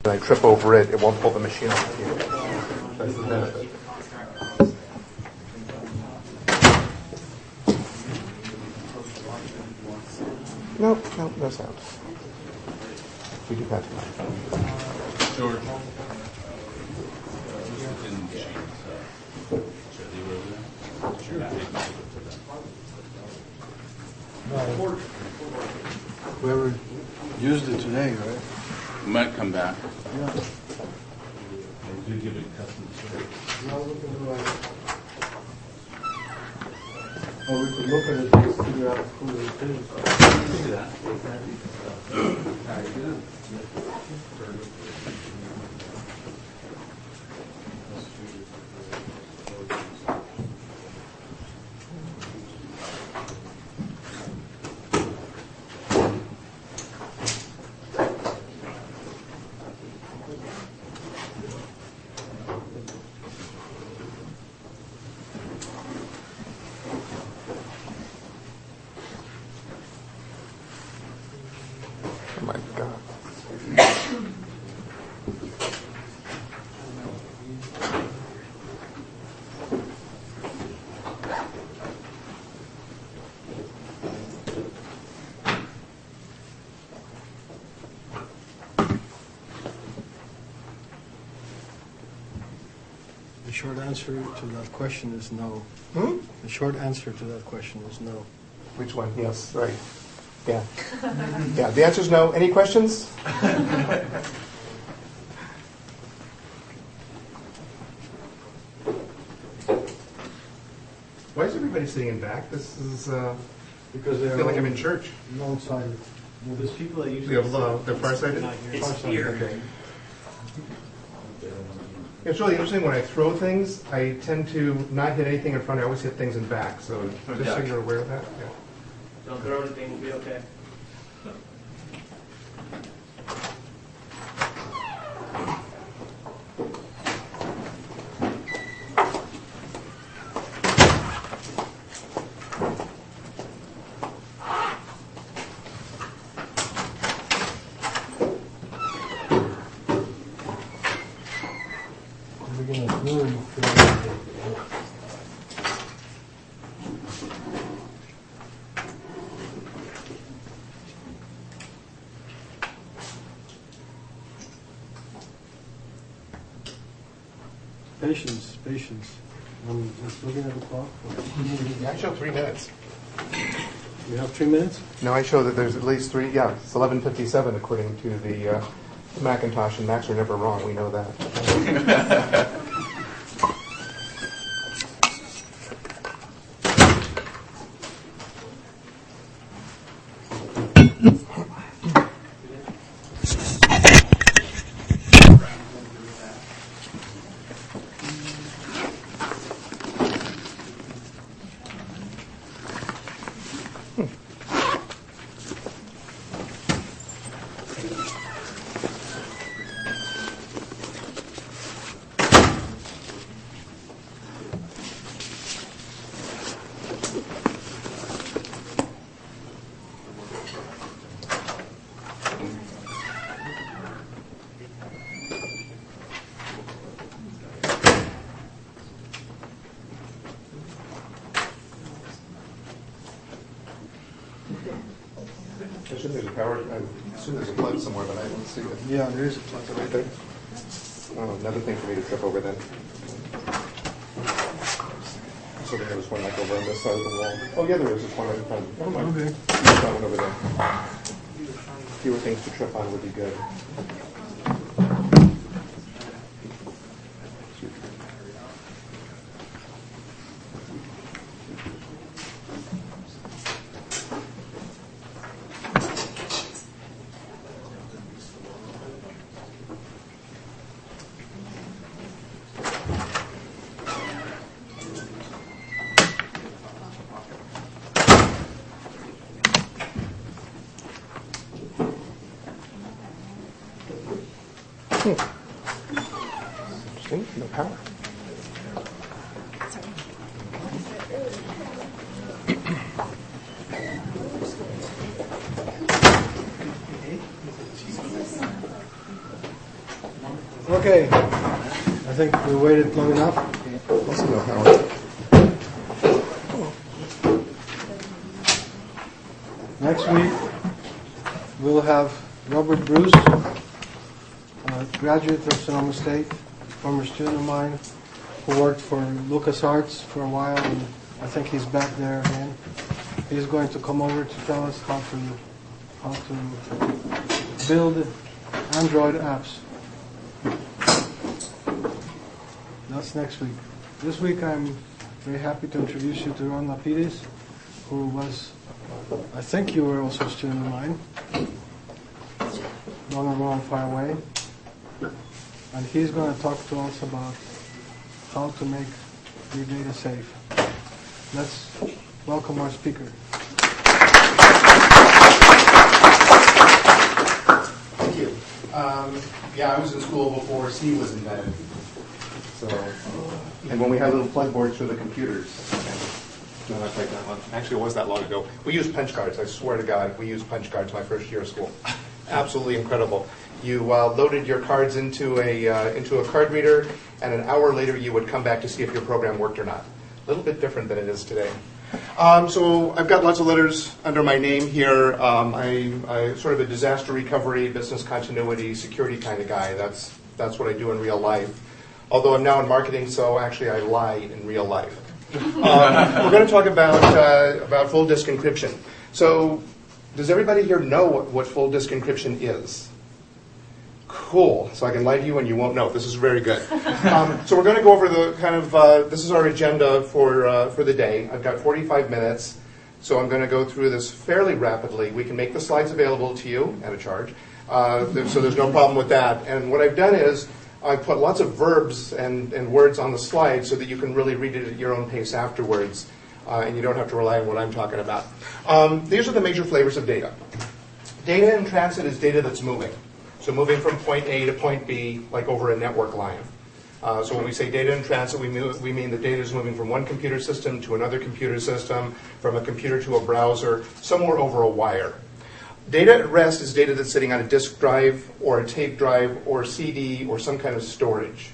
When I trip over it, it won't pull the machine off the keyboard. That's the benefit. Nope, no sound. We do that tonight. Sure. Whoever used it today, right? We might come back. Yeah. They do give it custom service. Oh, we could look at it and figure out who it is. See that? Oh my God. The short answer to that question is no. Hmm? The short answer to that question is no. Which one? Yes, right. Yeah. Yeah, the answer is no. Any questions? Why is everybody sitting in back? This is, Because I they're feel like I'm in church. long-sided. There's people that usually They're farsighted? It's here. Okay. It's really interesting, when I throw things, I tend to not hit anything in front, I always hit things in back, so just so you're aware of that. Yeah. Don't throw anything, we'll be okay. We're going to learn. Patience. I'm just looking at the clock. I show 3 minutes. You have 3 minutes? No, I show that there's at least 3, yeah, it's 11:57 according to the Macintosh, and Macs are never wrong, we know that. I assume there's a power, I assume there's a plug somewhere, but I don't see it. Yeah, there is a plug. Is it right there? Oh, another thing for me to trip over then. So there was one like over on this side of the wall. Oh yeah, there is. There's one right in front. Never mind. Okay. There's that one over there. Fewer things to trip on would be good. Interesting. No power. Okay, I think we waited long enough. Also know how. Next week, we'll have Robert Bruce, a graduate of Sonoma State, former student of mine, who worked for LucasArts for a while, and I think he's back there again. He's going to come over to tell us how to build Android apps. That's next week. This week, I'm very happy to introduce you to Ron LaPedis, who was, I think you were also a student of mine, long far away. And he's going to talk to us about how to make your data safe. Let's welcome our speaker. Thank you. Yeah, I was in school before C was invented. So, and when we had little plug boards for the computers. No, not quite that long. Actually, it was that long ago. We used punch cards. I swear to God, we used punch cards my first year of school. Absolutely incredible. You loaded your cards into a card reader, and an hour later you would come back to see if your program worked or not. A little bit different than it is today. So I've got lots of letters under my name here. I'm sort of a disaster recovery, business continuity, security kind of guy. That's what I do in real life. Although I'm now in marketing, so actually I lie in real life. We're going to talk about full disk encryption. So does everybody here know what full disk encryption is? Cool. So I can lie to you and you won't know. This is very good. So we're going to go over the kind of, this is our agenda for the day. I've got 45 minutes, so I'm going to go through this fairly rapidly. We can make the slides available to you at a charge, so there's no problem with that. And what I've done is I put lots of verbs and words on the slide so that you can really read it at your own pace afterwards, and you don't have to rely on what I'm talking about. These are the major flavors of data. Data in transit is data that's moving. So moving from point A to point B, like over a network line. So when we say data in transit, we mean the data is moving from one computer system to another computer system, from a computer to a browser, somewhere over a wire. Data at rest is data that's sitting on a disk drive or a tape drive or CD or some kind of storage.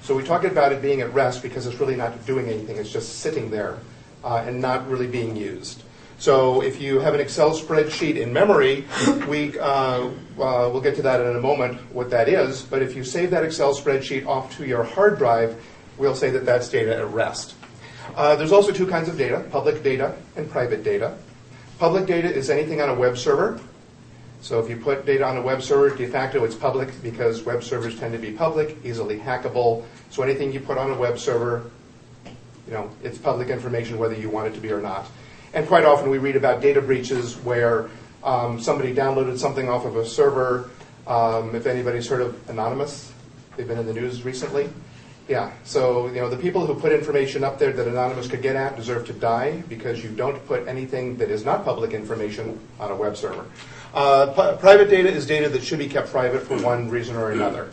So we talk about it being at rest because it's really not doing anything. It's just sitting there and not really being used. So if you have an Excel spreadsheet in memory, we'll get to that in a moment, what that is. But if you save that Excel spreadsheet off to your hard drive, we'll say that that's data at rest. There's also two kinds of data, public data and private data. Public data is anything on a web server. So if you put data on a web server, de facto it's public because web servers tend to be public, easily hackable. So anything you put on a web server, it's public information whether you want it to be or not. And quite often we read about data breaches where somebody downloaded something off of a server. If anybody's heard of Anonymous, they've been in the news recently. Yeah, so the people who put information up there that Anonymous could get at deserve to die because you don't put anything that is not public information on a web server. Private data is data that should be kept private for one reason or another.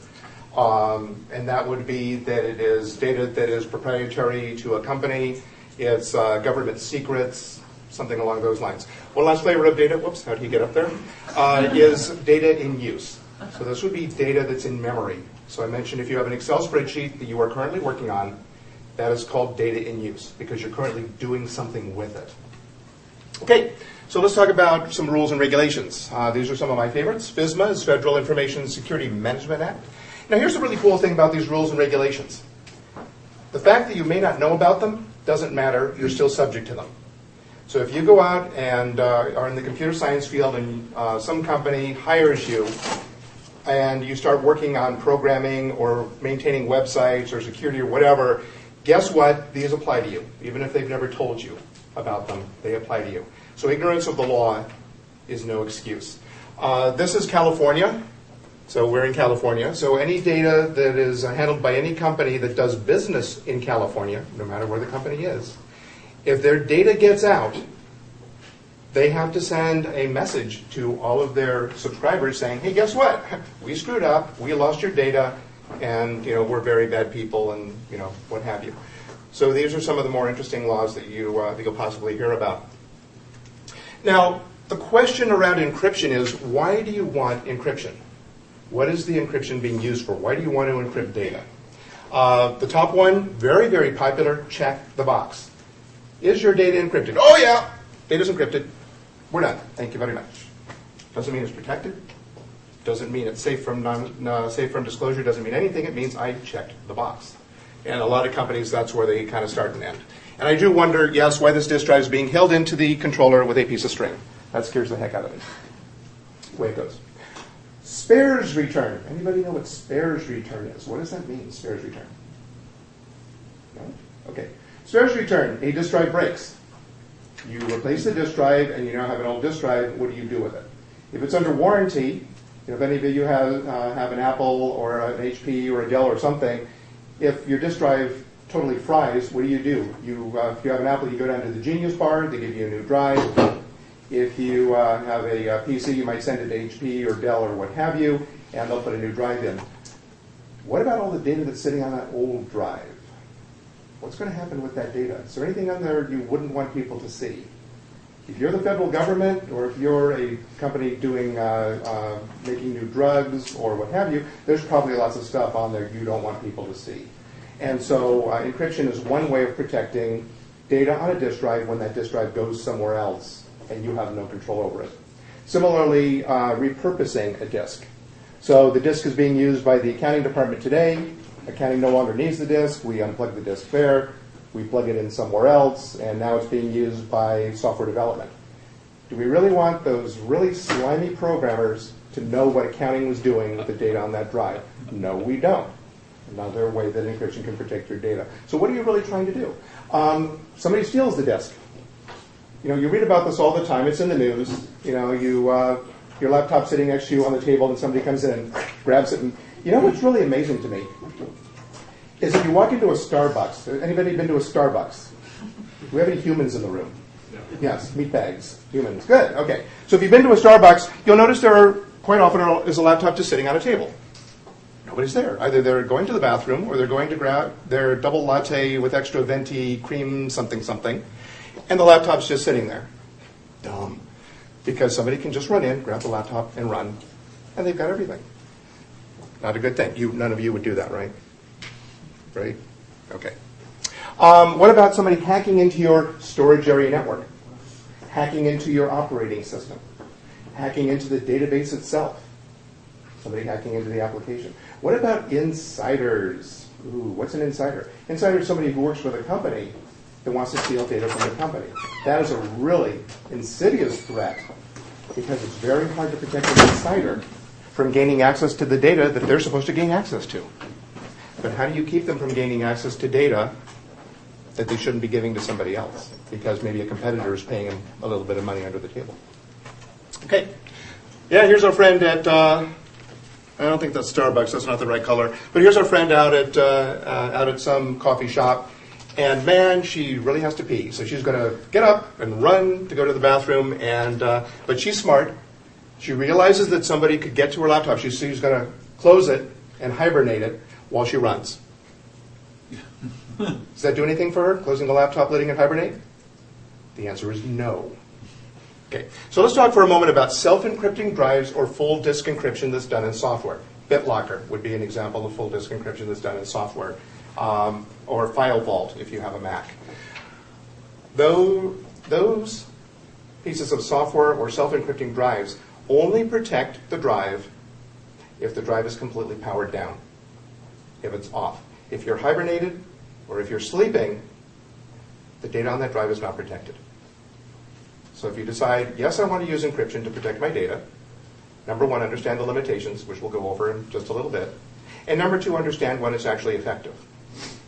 And that would be that it is data that is proprietary to a company, it's government secrets, something along those lines. One last flavor of data, whoops, how do you get up there? Is data in use. So this would be data that's in memory. So I mentioned if you have an Excel spreadsheet that you are currently working on, that is called data in use because you're currently doing something with it. Okay, so let's talk about some rules and regulations. These are some of my favorites. Bhisma is Federal Information Security Management Act. Now here's the really cool thing about these rules and regulations. The fact that you may not know about them doesn't matter. You're still subject to them. So if you go out and are in the computer science field and some company hires you and you start working on programming or maintaining websites or security or whatever, guess what? These apply to you. Even if they've never told you about them, they apply to you. So ignorance of the law is no excuse. This is California. So we're in California. So any data that is handled by any company that does business in California, no matter where the company is, if their data gets out, they have to send a message to all of their subscribers saying, hey, guess what? We screwed up, we lost your data, and we're very bad people, and what have you. So these are some of the more interesting laws that you'll possibly hear about. Now, the question around encryption is, why do you want encryption? What is the encryption being used for? Why do you want to encrypt data? The top one, very, very popular, check the box. Is your data encrypted? Oh yeah, data's encrypted. We're done. Thank you very much. Doesn't mean it's protected. Doesn't mean it's safe from safe from disclosure. Doesn't mean anything. It means I checked the box. And a lot of companies, that's where they kind of start and end. And I do wonder, yes, why this disk drive is being held into the controller with a piece of string. That scares the heck out of me. Away it goes. Spares return. Anybody know what spares return is? What does that mean, spares return? No? Okay. Spares return. A disk drive breaks. You replace the disk drive, and you now have an old disk drive. What do you do with it? If it's under warranty, if any of you have an Apple or an HP or a Dell or something, if your disk drive totally fries, what do? If you have an Apple, you go down to the Genius Bar. They give you a new drive. If you have a PC, you might send it to HP or Dell or what have you, and they'll put a new drive in. What about all the data that's sitting on that old drive? What's going to happen with that data? Is there anything on there you wouldn't want people to see? If you're the federal government, or if you're a company doing making new drugs or what have you, there's probably lots of stuff on there you don't want people to see. And so encryption is one way of protecting data on a disk drive when that disk drive goes somewhere else and you have no control over it. Similarly, repurposing a disk. So the disk is being used by the accounting department today. Accounting no longer needs the disk. We unplug the disk there. We plug it in somewhere else, and now it's being used by software development. Do we really want those really slimy programmers to know what accounting was doing with the data on that drive? No, we don't. Another way that encryption can protect your data. So what are you really trying to do? Somebody steals the disk. You know, you read about this all the time. It's in the news. You know, your laptop's sitting next to you on the table, and somebody comes in and grabs it. And you know what's really amazing to me is if you walk into a Starbucks. Anybody been to a Starbucks? Do we have any humans in the room? No. Yes, meatbags, humans. Good. Okay. So if you've been to a Starbucks, you'll notice there are quite often is a laptop just sitting on a table. Nobody's there. Either they're going to the bathroom or they're going to grab their double latte with extra venti cream something something. And the laptop's just sitting there. Dumb. Because somebody can just run in, grab the laptop, and run, and they've got everything. Not a good thing. None of you would do that, right? Right? Okay. What about somebody hacking into your storage area network? Hacking into your operating system? Hacking into the database itself? Somebody hacking into the application? What about insiders? Ooh, what's an insider? Insider is somebody who works for the company that wants to steal data from the company. That is a really insidious threat because it's very hard to protect an insider from gaining access to the data that they're supposed to gain access to. But how do you keep them from gaining access to data that they shouldn't be giving to somebody else because maybe a competitor is paying them a little bit of money under the table? Okay. Yeah, here's our friend at, I don't think that's Starbucks, that's not the right color, but here's our friend out at some coffee shop. And man, she really has to pee. So she's going to get up and run to go to the bathroom. But she's smart. She realizes that somebody could get to her laptop. She's going to close it and hibernate it while she runs. Does that do anything for her, closing the laptop, letting it hibernate? The answer is no. Okay, so let's talk for a moment about self-encrypting drives or full disk encryption that's done in software. BitLocker would be an example of full disk encryption that's done in software. Or File Vault if you have a Mac. Those pieces of software or self-encrypting drives only protect the drive if the drive is completely powered down, if it's off. If you're hibernated or if you're sleeping, the data on that drive is not protected. So if you decide, yes, I want to use encryption to protect my data, number one, understand the limitations, which we'll go over in just a little bit. And number two, understand when it's actually effective.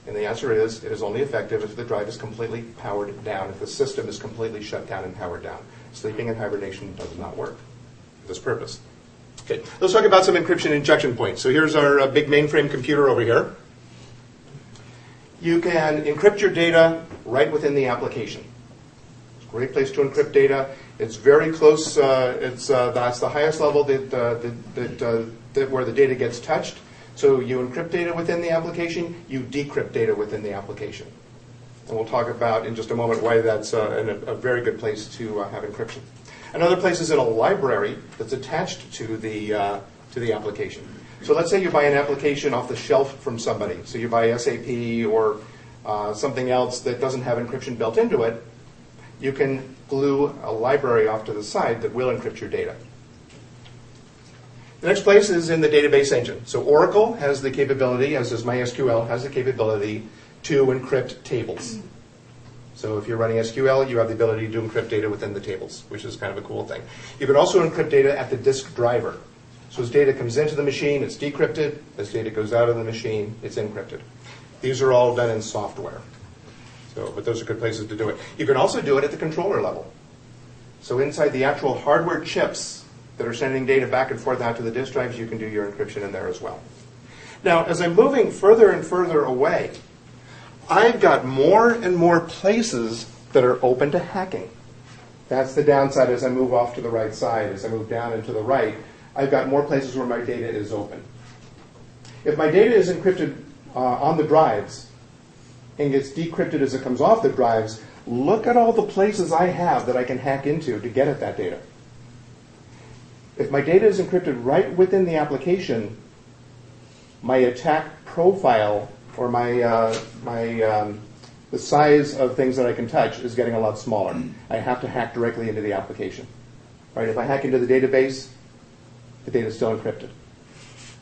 And the answer is, it is only effective if the drive is completely powered down, if the system is completely shut down and powered down. Sleeping and hibernation does not work for this purpose. Okay, let's talk about some encryption injection points. So here's our big mainframe computer over here. You can encrypt your data right within the application. It's a great place to encrypt data. It's very close. That's the highest level where the data gets touched. So you encrypt data within the application, you decrypt data within the application. And we'll talk about in just a moment why that's a very good place to have encryption. Another place is in a library that's attached to the to the application. So let's say you buy an application off the shelf from somebody. So you buy SAP or something else that doesn't have encryption built into it. You can glue a library off to the side that will encrypt your data. The next place is in the database engine. So Oracle has the capability, as does MySQL, has the capability to encrypt tables. So if you're running SQL, you have the ability to encrypt data within the tables, which is kind of a cool thing. You can also encrypt data at the disk driver. So as data comes into the machine, it's decrypted. As data goes out of the machine, it's encrypted. These are all done in software. But those are good places to do it. You can also do it at the controller level. So inside the actual hardware chips that are sending data back and forth out to the disk drives, you can do your encryption in there as well. Now, as I'm moving further and further away, I've got more and more places that are open to hacking. That's the downside as I move off to the right side. As I move down and to the right, I've got more places where my data is open. If my data is encrypted on the drives and gets decrypted as it comes off the drives, look at all the places I have that I can hack into to get at that data. If my data is encrypted right within the application, my attack profile or the size of things that I can touch is getting a lot smaller. I have to hack directly into the application. Right? If I hack into the database, the data is still encrypted.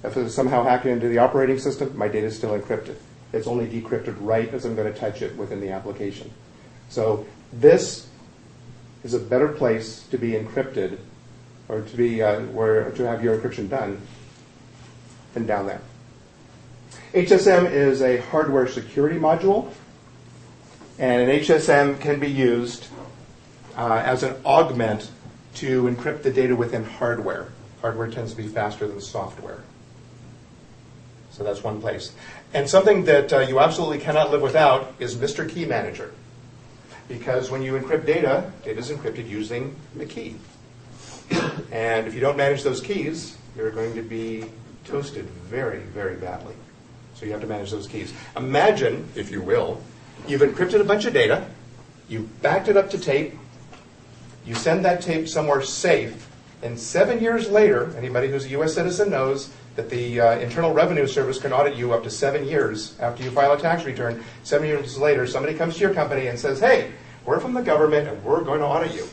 If I somehow hack into the operating system, my data is still encrypted. It's only decrypted right as I'm going to touch it within the application. So this is a better place to be encrypted, or to be to have your encryption done, than down there. HSM is a hardware security module, and an HSM can be used as an augment to encrypt the data within hardware. Hardware tends to be faster than software. So that's one place. And something that you absolutely cannot live without is Mr. Key Manager. Because when you encrypt data, data is encrypted using a key. And if you don't manage those keys, you're going to be toasted very, very badly. So you have to manage those keys. Imagine, if you will, you've encrypted a bunch of data, you've backed it up to tape, you send that tape somewhere safe, and 7 years later, anybody who's a U.S. citizen knows that the Internal Revenue Service can audit you up to 7 years after you file a tax return. 7 years later, somebody comes to your company and says, hey, we're from the government and we're going to audit you.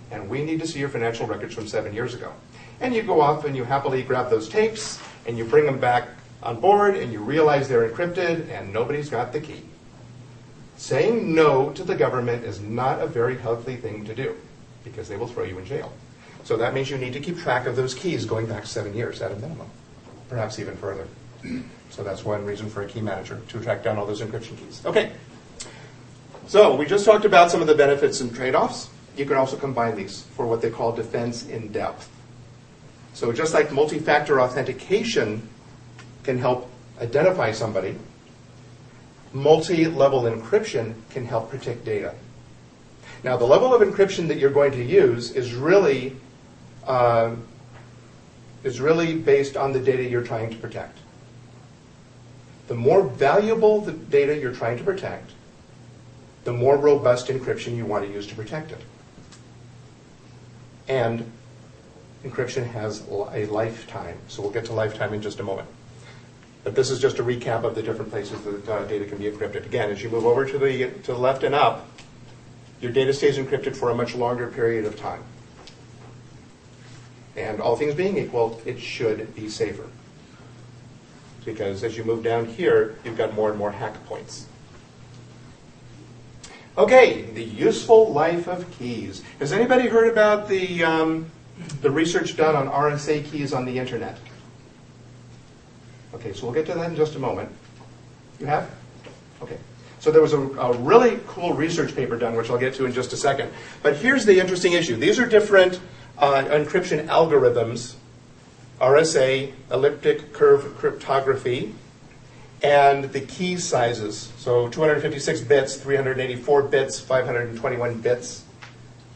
And we need to see your financial records from 7 years ago. And you go off and you happily grab those tapes and you bring them back on board and you realize they're encrypted and nobody's got the key. Saying no to the government is not a very healthy thing to do because they will throw you in jail. So that means you need to keep track of those keys going back 7 years at a minimum, perhaps even further. So that's one reason for a key manager, to track down all those encryption keys. Okay. So we just talked about some of the benefits and trade-offs. You can also combine these for what they call defense in depth. So just like multi-factor authentication can help identify somebody, multi-level encryption can help protect data. Now, the level of encryption that you're going to use is really based on the data you're trying to protect. The more valuable the data you're trying to protect, the more robust encryption you want to use to protect it. And encryption has a lifetime, so we'll get to lifetime in just a moment. But this is just a recap of the different places that data can be encrypted. Again, as you move over to the left and up, your data stays encrypted for a much longer period of time. And all things being equal, it should be safer. Because as you move down here, you've got more and more hack points. Okay, the useful life of keys. Has anybody heard about the research done on RSA keys on the internet? Okay, so we'll get to that in just a moment. You have? Okay. So there was a really cool research paper done, which I'll get to in just a second. But here's the interesting issue. These are different encryption algorithms, RSA, elliptic curve cryptography, and the key sizes. So 256 bits, 384 bits, 521 bits.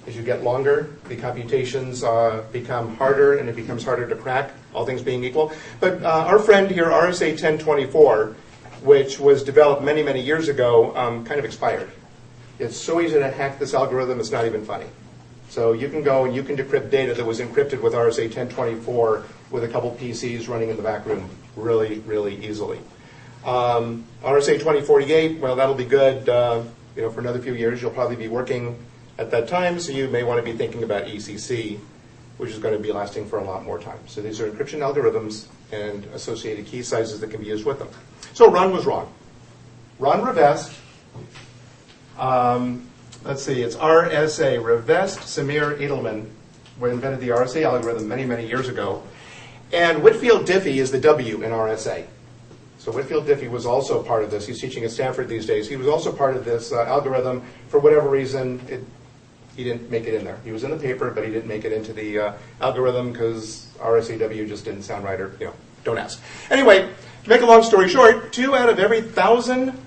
As you get longer, the computations become harder, and it becomes harder to crack, all things being equal. But our friend here, RSA 1024, which was developed many, many years ago, kind of expired. It's so easy to hack this algorithm, it's not even funny. So you can go and you can decrypt data that was encrypted with RSA 1024 with a couple PCs running in the back room really, really easily. RSA 2048, well, that'll be good for another few years. You'll probably be working at that time, so you may want to be thinking about ECC, which is going to be lasting for a lot more time. So these are encryption algorithms and associated key sizes that can be used with them. So Ron was wrong. Ron Rivest, let's see, it's RSA, Rivest, Samir, Edelman, invented the RSA algorithm many, many years ago. And Whitfield Diffie is the W in RSA. So Whitfield Diffie was also part of this. He's teaching at Stanford these days. He was also part of this algorithm. For whatever reason, he didn't make it in there. He was in the paper, but he didn't make it into the algorithm because RSAW just didn't sound right, or don't ask. Anyway, to make a long story short, 2 out of every 1,000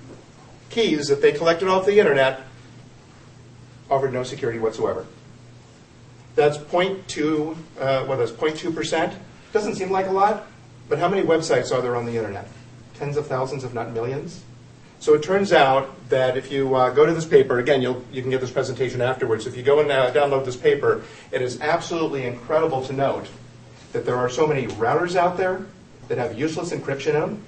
keys that they collected off the internet offered no security whatsoever. That's 0.2%. Doesn't seem like a lot, but how many websites are there on the internet? Tens of thousands, if not millions. So it turns out that if you go to this paper, again, you can get this presentation afterwards. If you go and download this paper, it is absolutely incredible to note that there are so many routers out there that have useless encryption in them,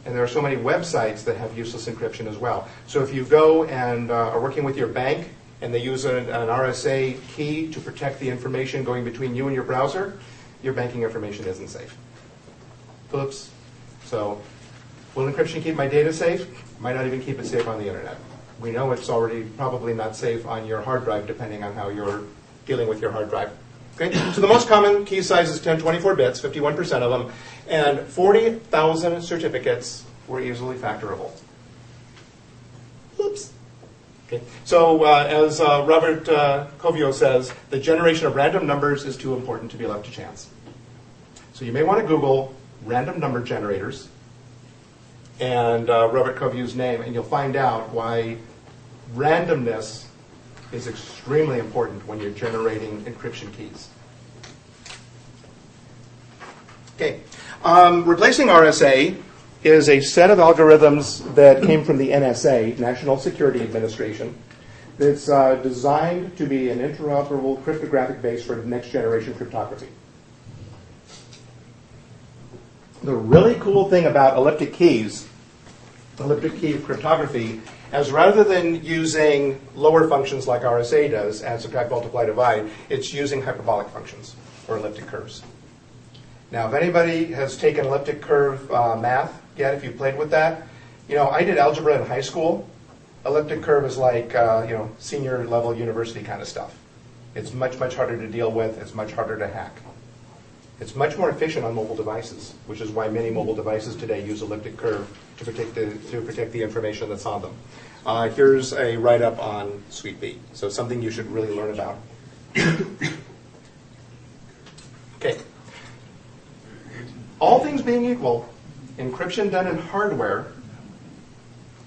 and there are so many websites that have useless encryption as well. So if you go and are working with your bank, and they use an RSA key to protect the information going between you and your browser, your banking information isn't safe. Oops. So will encryption keep my data safe? Might not even keep it safe on the internet. We know it's already probably not safe on your hard drive, depending on how you're dealing with your hard drive. Okay? So the most common key size is 1024 bits, 51% of them, and 40,000 certificates were easily factorable. Oops. Okay. So as Robert Covio says, the generation of random numbers is too important to be left to chance. So you may want to Google random number generators and Robert Covio's name, and you'll find out why randomness is extremely important when you're generating encryption keys. Okay. Replacing RSA is a set of algorithms that came from the NSA, National Security Administration, that's designed to be an interoperable cryptographic base for next generation cryptography. The really cool thing about elliptic keys, elliptic key cryptography, is rather than using lower functions like RSA does, add, subtract, multiply, divide, it's using hyperbolic functions or elliptic curves. Now, if anybody has taken elliptic curve math yet, if you played with that, I did algebra in high school. Elliptic curve is like, senior level university kind of stuff. It's much, much harder to deal with. It's much harder to hack. It's much more efficient on mobile devices, which is why many mobile devices today use elliptic curve to protect the information that's on them. Here's a write-up on Suite B, so something you should really learn about. Okay. All things being equal, encryption done in hardware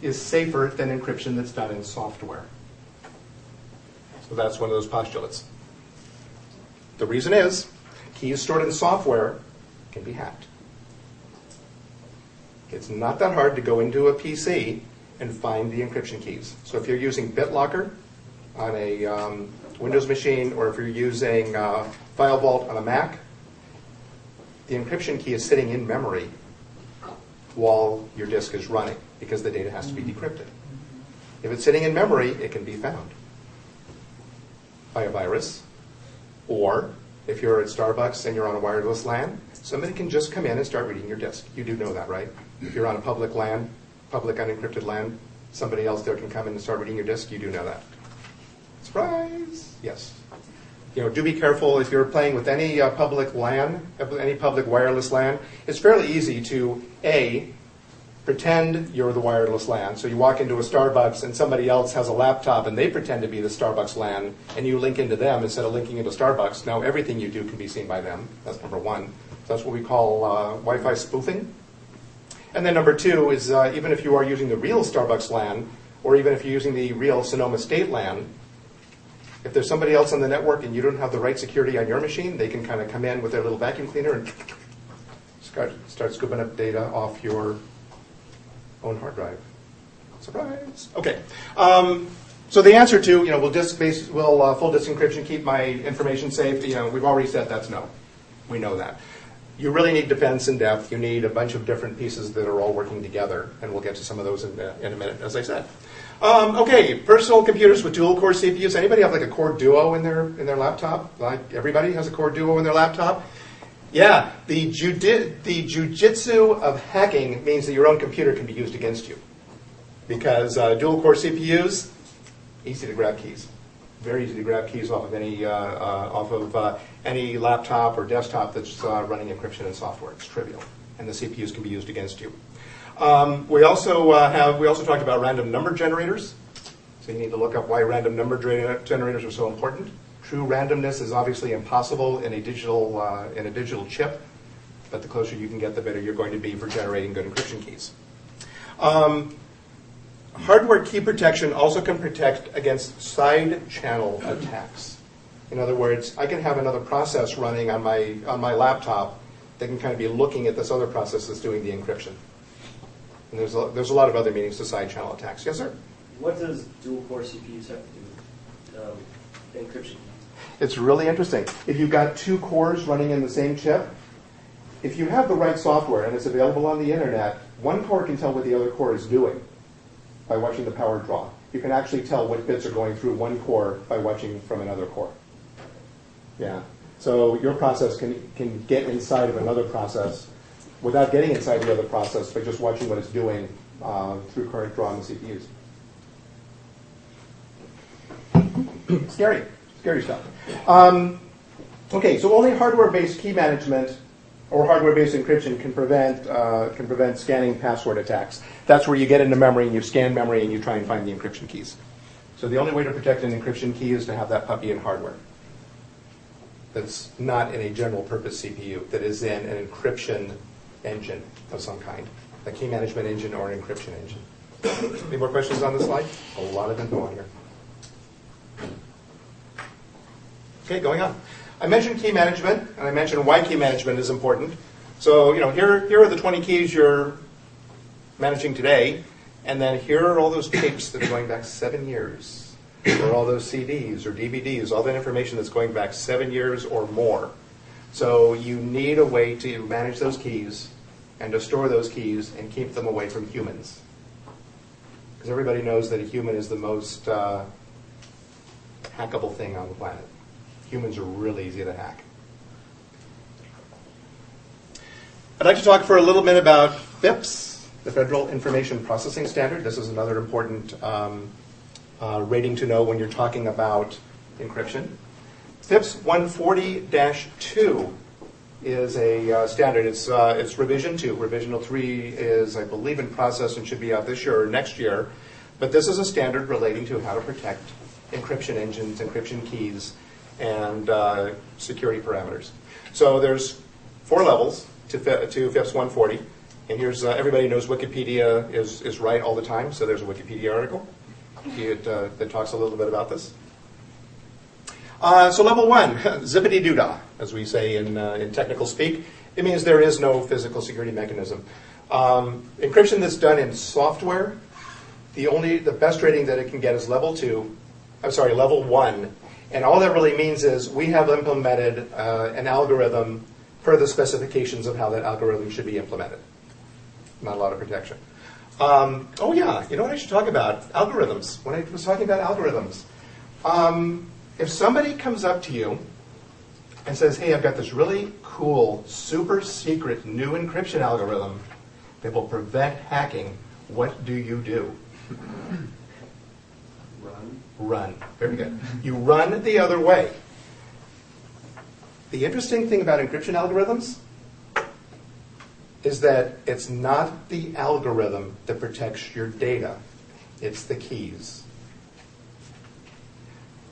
is safer than encryption that's done in software. So that's one of those postulates. The reason is, keys stored in software can be hacked. It's not that hard to go into a PC and find the encryption keys. So if you're using BitLocker on a Windows machine, or if you're using File Vault on a Mac, the encryption key is sitting in memory while your disk is running, because the data has to be decrypted. If it's sitting in memory, it can be found by a virus, or if you're at Starbucks and you're on a wireless LAN, somebody can just come in and start reading your disk. You do know that, right? If you're on a public LAN, public unencrypted LAN, somebody else there can come in and start reading your disk. You do know that. Surprise! Yes. Do be careful if you're playing with any public LAN, any public wireless LAN. It's fairly easy to, A, pretend you're the wireless LAN. So you walk into a Starbucks and somebody else has a laptop and they pretend to be the Starbucks LAN, and you link into them instead of linking into Starbucks. Now everything you do can be seen by them. That's number one. So that's what we call Wi-Fi spoofing. And then number two is even if you are using the real Starbucks LAN, or even if you're using the real Sonoma State LAN, if there's somebody else on the network and you don't have the right security on your machine, they can kind of come in with their little vacuum cleaner and start scooping up data off your own hard drive. Surprise. Okay. So the answer to, will full disk encryption keep my information safe? We've already said that's no. We know that. you really need defense in depth. You need a bunch of different pieces that are all working together, and we'll get to some of those in a minute, as I said. Okay, personal computers with dual-core CPUs. Anybody have like a Core Duo in their laptop? Like everybody has a Core Duo in their laptop? Yeah, the jujitsu of hacking means that your own computer can be used against you. Because dual-core CPUs, easy to grab keys. Very easy to grab keys off of any laptop or desktop that's running encryption and software. It's trivial, and the CPUs can be used against you. We also talked about random number generators. So you need to look up why random number generators are so important. True randomness is obviously impossible in a digital chip, but the closer you can get, the better you're going to be for generating good encryption keys. Hardware key protection also can protect against side channel attacks. In other words, I can have another process running on my laptop that can kind of be looking at this other process that's doing the encryption. And there's a lot of other meanings to side channel attacks. Yes, sir? What does dual core CPUs have to do with encryption? It's really interesting. If you've got two cores running in the same chip, if you have the right software and it's available on the internet, one core can tell what the other core is doing by watching the power draw. You can actually tell what bits are going through one core by watching from another core. Yeah. So your process can get inside of another process without getting inside the other process by just watching what it's doing through current draw on the CPUs. Scary stuff. Okay, so only hardware-based key management or hardware-based encryption can prevent scanning password attacks. That's where you get into memory and you scan memory and you try and find the encryption keys. So the only way to protect an encryption key is to have that puppy in hardware. That's not in a general purpose CPU, that is in an encryption engine of some kind, a key management engine or an encryption engine. Any more questions on this slide? A lot of info on here. Okay, going on. I mentioned key management, and I mentioned why key management is important. So, here are the 20 keys you're managing today, and then here are all those tapes that are going back 7 years, or all those CDs or DVDs, all that information that's going back 7 years or more. So you need a way to manage those keys and to store those keys and keep them away from humans. Because everybody knows that a human is the most hackable thing on the planet. Humans are really easy to hack. I'd like to talk for a little bit about FIPS, the Federal Information Processing Standard. This is another important rating to know when you're talking about encryption. FIPS 140-2 is a standard. It's revision 2. Revision 3 is, I believe, in process and should be out this year or next year. But this is a standard relating to how to protect encryption engines, encryption keys, and security parameters. So there's 4 levels to FIPS 140. And here's, everybody knows Wikipedia is right all the time, so there's a Wikipedia article that talks a little bit about this. So level 1, zippity-doo-dah, as we say in technical speak. It means there is no physical security mechanism. Encryption that's done in software, the best rating that it can get is level 1. And all that really means is we have implemented an algorithm per the specifications of how that algorithm should be implemented. Not a lot of protection. Oh yeah, you know what I should talk about? Algorithms. When I was talking about algorithms. If somebody comes up to you and says, hey, I've got this really cool, super secret new encryption algorithm that will prevent hacking, what do you do? Run. Very good. You run the other way. The interesting thing about encryption algorithms is that it's not the algorithm that protects your data. It's the keys.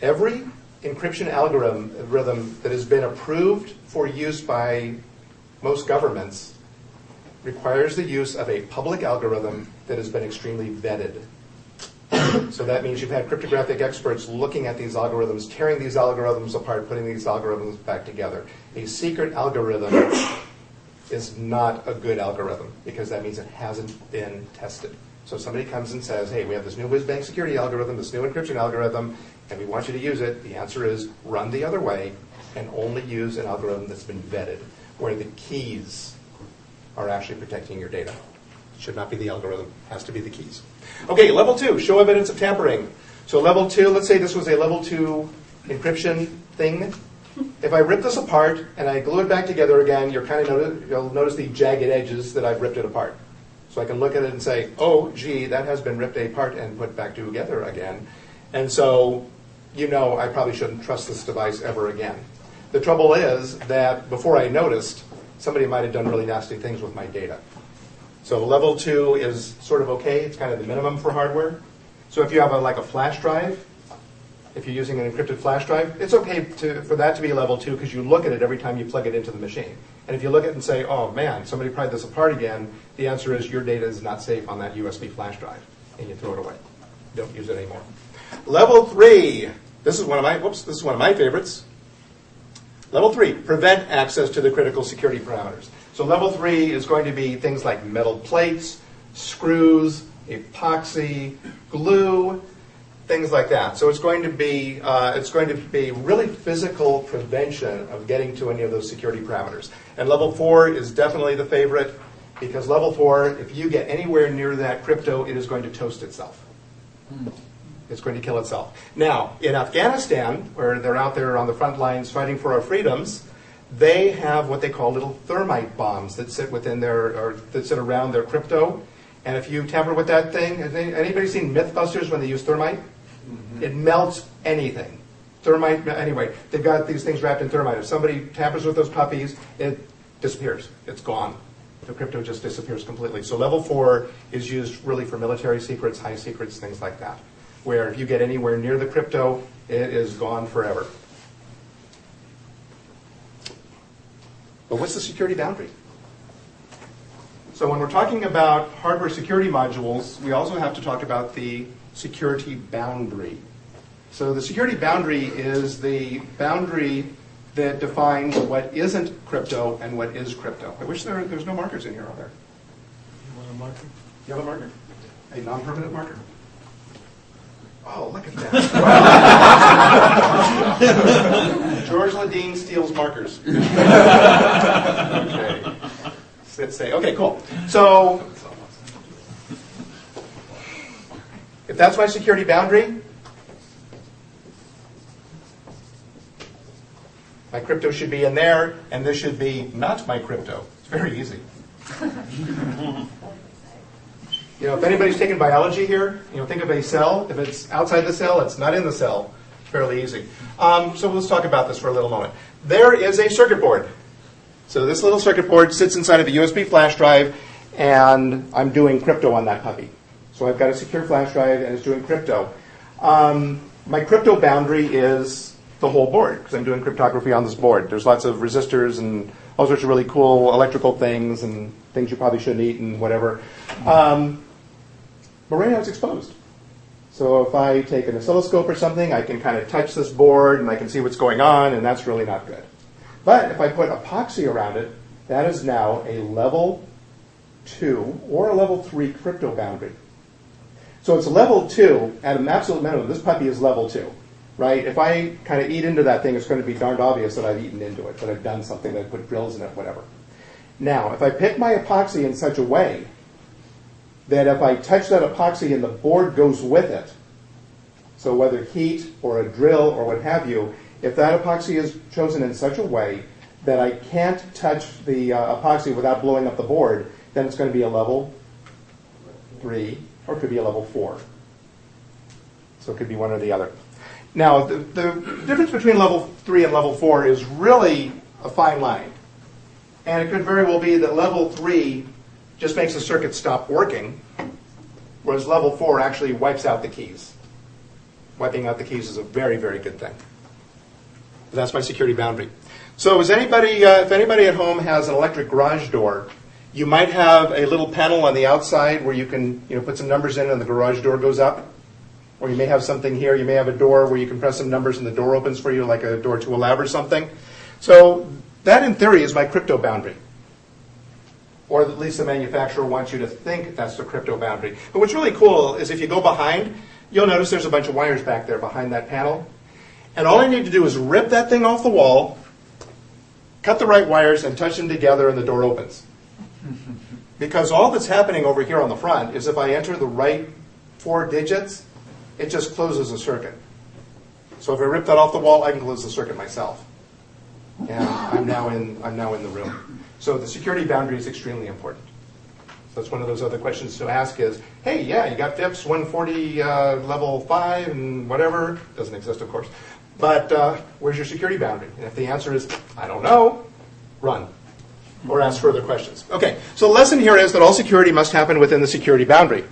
Every encryption algorithm that has been approved for use by most governments requires the use of a public algorithm that has been extremely vetted. So that means you've had cryptographic experts looking at these algorithms, tearing these algorithms apart, putting these algorithms back together. A secret algorithm is not a good algorithm because that means it hasn't been tested. So if somebody comes and says, hey, we have this new whiz-bang security algorithm, this new encryption algorithm, and we want you to use it, the answer is run the other way and only use an algorithm that's been vetted. where the keys are actually protecting your data. It should not be the algorithm. It has to be the keys. Okay, level 2, show evidence of tampering. So level 2, let's say this was a level 2 encryption thing. If I rip this apart and I glue it back together again, you'll notice the jagged edges that I've ripped it apart. So I can look at it and say, oh, gee, that has been ripped apart and put back together again. And so, I probably shouldn't trust this device ever again. The trouble is that before I noticed, somebody might have done really nasty things with my data. So level 2 is sort of okay. It's kind of the minimum for hardware. So if you have a flash drive, if you're using an encrypted flash drive, it's okay for that to be level 2 because you look at it every time you plug it into the machine. And if you look at it and say, oh man, somebody pried this apart again, the answer is your data is not safe on that USB flash drive, and you throw it away. Don't use it anymore. Level 3, this is one of my favorites. Level 3, prevent access to the critical security parameters. So level 3 is going to be things like metal plates, screws, epoxy, glue, things like that. So it's going to be really physical prevention of getting to any of those security parameters. And level 4 is definitely the favorite because level 4, if you get anywhere near that crypto, it is going to toast itself. It's going to kill itself. Now, in Afghanistan, where they're out there on the front lines fighting for our freedoms, they have what they call little thermite bombs that sit within that sit around their crypto. And if you tamper with that thing, has anybody seen Mythbusters when they use thermite? Mm-hmm. It melts anything. Thermite, anyway, they've got these things wrapped in thermite. If somebody tampers with those puppies, it disappears. It's gone. The crypto just disappears completely. So level 4 is used really for military secrets, high secrets, things like that, where if you get anywhere near the crypto, it is gone forever. But what's the security boundary? So when we're talking about hardware security modules, we also have to talk about the security boundary. So the security boundary is the boundary that defines what isn't crypto and what is crypto. I wish there's no markers in here, are there? You want a marker? You have a marker? A non-permanent marker? Oh, look at that. George Ledeen steals markers. Okay. Okay, cool. So, if that's my security boundary, my crypto should be in there, and this should be not my crypto. It's very easy. If anybody's taken biology here, think of a cell. If it's outside the cell, it's not in the cell. Fairly easy. So let's talk about this for a little moment. There is a circuit board. So this little circuit board sits inside of a USB flash drive, and I'm doing crypto on that puppy. So I've got a secure flash drive, and it's doing crypto. My crypto boundary is the whole board, because I'm doing cryptography on this board. There's lots of resistors and all sorts of really cool electrical things and things you probably shouldn't eat and whatever. But right now it's exposed. So if I take an oscilloscope or something, I can kind of touch this board and I can see what's going on, and that's really not good. But if I put epoxy around it, that is now a level 2 or a level 3 crypto boundary. So it's level 2 at an absolute minimum. This puppy is level 2, right? If I kind of eat into that thing, it's going to be darned obvious that I've eaten into it, that I've done something, that I put drills in it, whatever. Now, if I pick my epoxy in such a way that if I touch that epoxy and the board goes with it, so whether heat or a drill or what have you, if that epoxy is chosen in such a way that I can't touch the epoxy without blowing up the board, then it's going to be a level 3 or it could be a level 4. So it could be one or the other. Now, the difference between level 3 and level 4 is really a fine line. And it could very well be that level 3 just makes the circuit stop working, whereas level 4 actually wipes out the keys. Wiping out the keys is a very, very good thing. But that's my security boundary. So if anybody at home has an electric garage door, you might have a little panel on the outside where you can put some numbers in and the garage door goes up. Or you may have something here. You may have a door where you can press some numbers and the door opens for you, like a door to a lab or something. So that, in theory, is my crypto boundary. Or at least the manufacturer wants you to think that's the crypto boundary. But what's really cool is if you go behind, you'll notice there's a bunch of wires back there behind that panel. And all I need to do is rip that thing off the wall, cut the right wires, and touch them together, and the door opens. Because all that's happening over here on the front is if I enter the right 4 digits, it just closes a circuit. So if I rip that off the wall, I can close the circuit myself. And I'm now in the room. So the security boundary is extremely important. So that's one of those other questions to ask is, hey, yeah, you got FIPS 140 level 5 and whatever. Doesn't exist, of course. But where's your security boundary? And if the answer is, I don't know, run. Or ask further questions. Okay, so the lesson here is that all security must happen within the security boundary.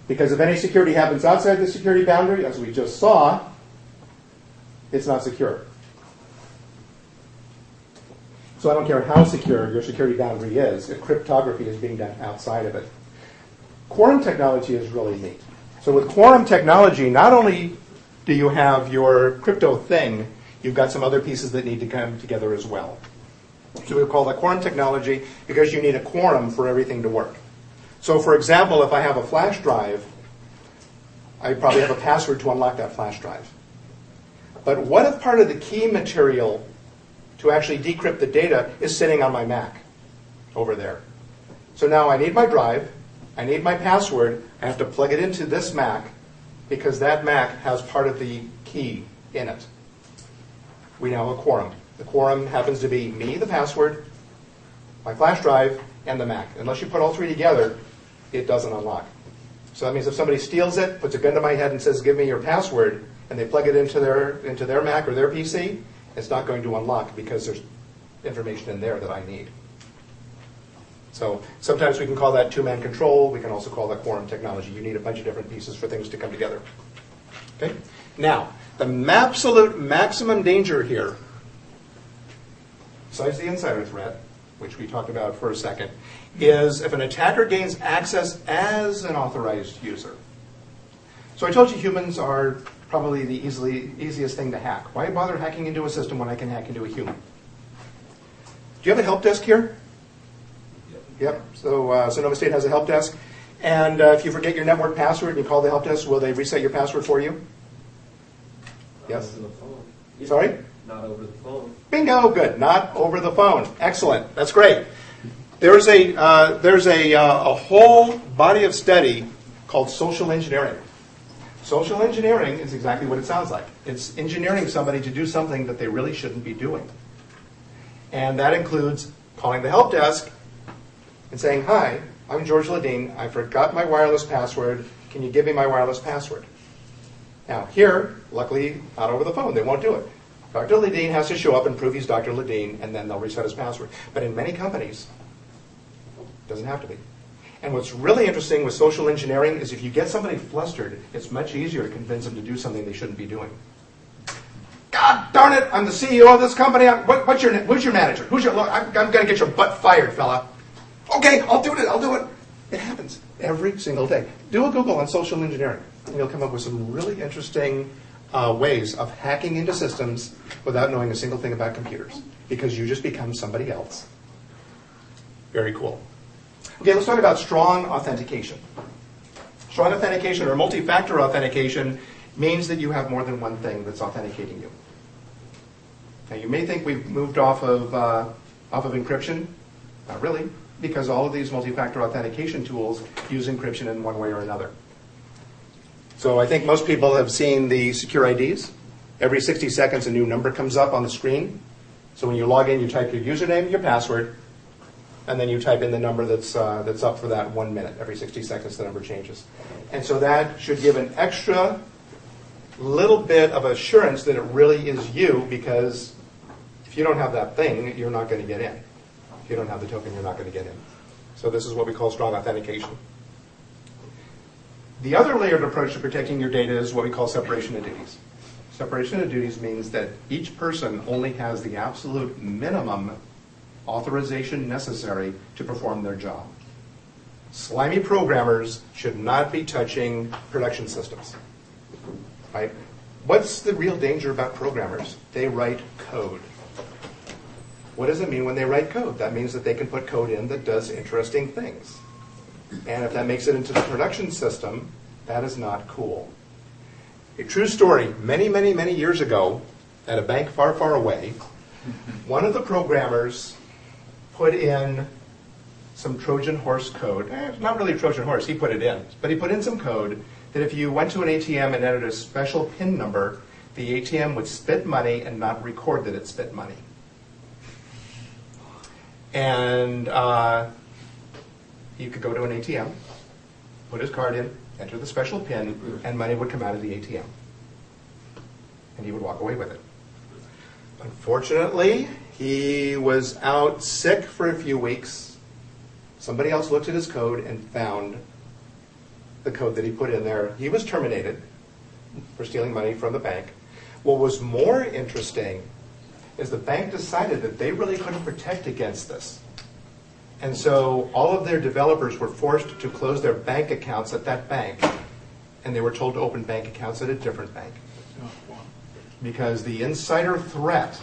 Because if any security happens outside the security boundary, as we just saw, it's not secure. So I don't care how secure your security boundary is if cryptography is being done outside of it. Quorum technology is really neat. So with quorum technology, not only do you have your crypto thing, you've got some other pieces that need to come together as well. So we call that quorum technology because you need a quorum for everything to work. So for example, if I have a flash drive, I probably have a password to unlock that flash drive. But what if part of the key material to actually decrypt the data is sitting on my Mac over there? So now I need my drive, I need my password, I have to plug it into this Mac because that Mac has part of the key in it. We now have a quorum. The quorum happens to be me, the password, my flash drive, and the Mac. Unless you put all 3 together, it doesn't unlock. So that means if somebody steals it, puts a gun to my head and says, give me your password, and they plug it into their Mac or their PC, it's not going to unlock because there's information in there that I need. So sometimes we can call that two-man control. We can also call that quorum technology. You need a bunch of different pieces for things to come together. Okay? Now, the absolute maximum danger here, besides the insider threat, which we talked about for a second, is if an attacker gains access as an authorized user. So I told you humans are probably the easiest thing to hack. Why bother hacking into a system when I can hack into a human? Do you have a help desk here? Yep. So Sonoma State has a help desk. And if you forget your network password and you call the help desk, will they reset your password for you? Yes? Over the phone. Yeah. Sorry? Not over the phone. Bingo, good. Not over the phone. Excellent. That's great. There's a whole body of study called social engineering. Social engineering is exactly what it sounds like. It's engineering somebody to do something that they really shouldn't be doing. And that includes calling the help desk and saying, hi, I'm George Ledeen. I forgot my wireless password. Can you give me my wireless password? Now here, luckily, not over the phone. They won't do it. Dr. Ledeen has to show up and prove he's Dr. Ledeen, and then they'll reset his password. But in many companies, it doesn't have to be. And what's really interesting with social engineering is if you get somebody flustered, it's much easier to convince them to do something they shouldn't be doing. God darn it, I'm the CEO of this company. Who's your manager? I'm going to get your butt fired, fella. Okay, I'll do it. It happens every single day. Do a Google on social engineering, and you'll come up with some really interesting ways of hacking into systems without knowing a single thing about computers, because you just become somebody else. Very cool. Okay, let's talk about strong authentication. Strong authentication or multi-factor authentication means that you have more than one thing that's authenticating you. Now, you may think we've moved off of encryption. Not really, because all of these multi-factor authentication tools use encryption in one way or another. So I think most people have seen the secure IDs. Every 60 seconds, a new number comes up on the screen. So when you log in, you type your username, your password, and then you type in the number that's up for that 1 minute. Every 60 seconds, the number changes. And so that should give an extra little bit of assurance that it really is you, because if you don't have that thing, you're not going to get in. If you don't have the token, you're not going to get in. So this is what we call strong authentication. The other layered approach to protecting your data is what we call separation of duties. Separation of duties means that each person only has the absolute minimum authorization necessary to perform their job. Slimy programmers should not be touching production systems. Right? What's the real danger about programmers? They write code. What does it mean when they write code? That means that they can put code in that does interesting things. And if that makes it into the production system, that is not cool. A true story, many, many, many years ago, at a bank far, far away, One of the programmers put in some Trojan horse code. Not really Trojan horse, he put it in. But he put in some code that if you went to an ATM and entered a special PIN number, the ATM would spit money and not record that it spit money. And he could go to an ATM, put his card in, enter the special PIN, and money would come out of the ATM. And he would walk away with it. Unfortunately, he was out sick for a few weeks. Somebody else looked at his code and found the code that he put in there. He was terminated for stealing money from the bank. What was more interesting is the bank decided that they really couldn't protect against this. And so all of their developers were forced to close their bank accounts at that bank, and they were told to open bank accounts at a different bank. Because the insider threat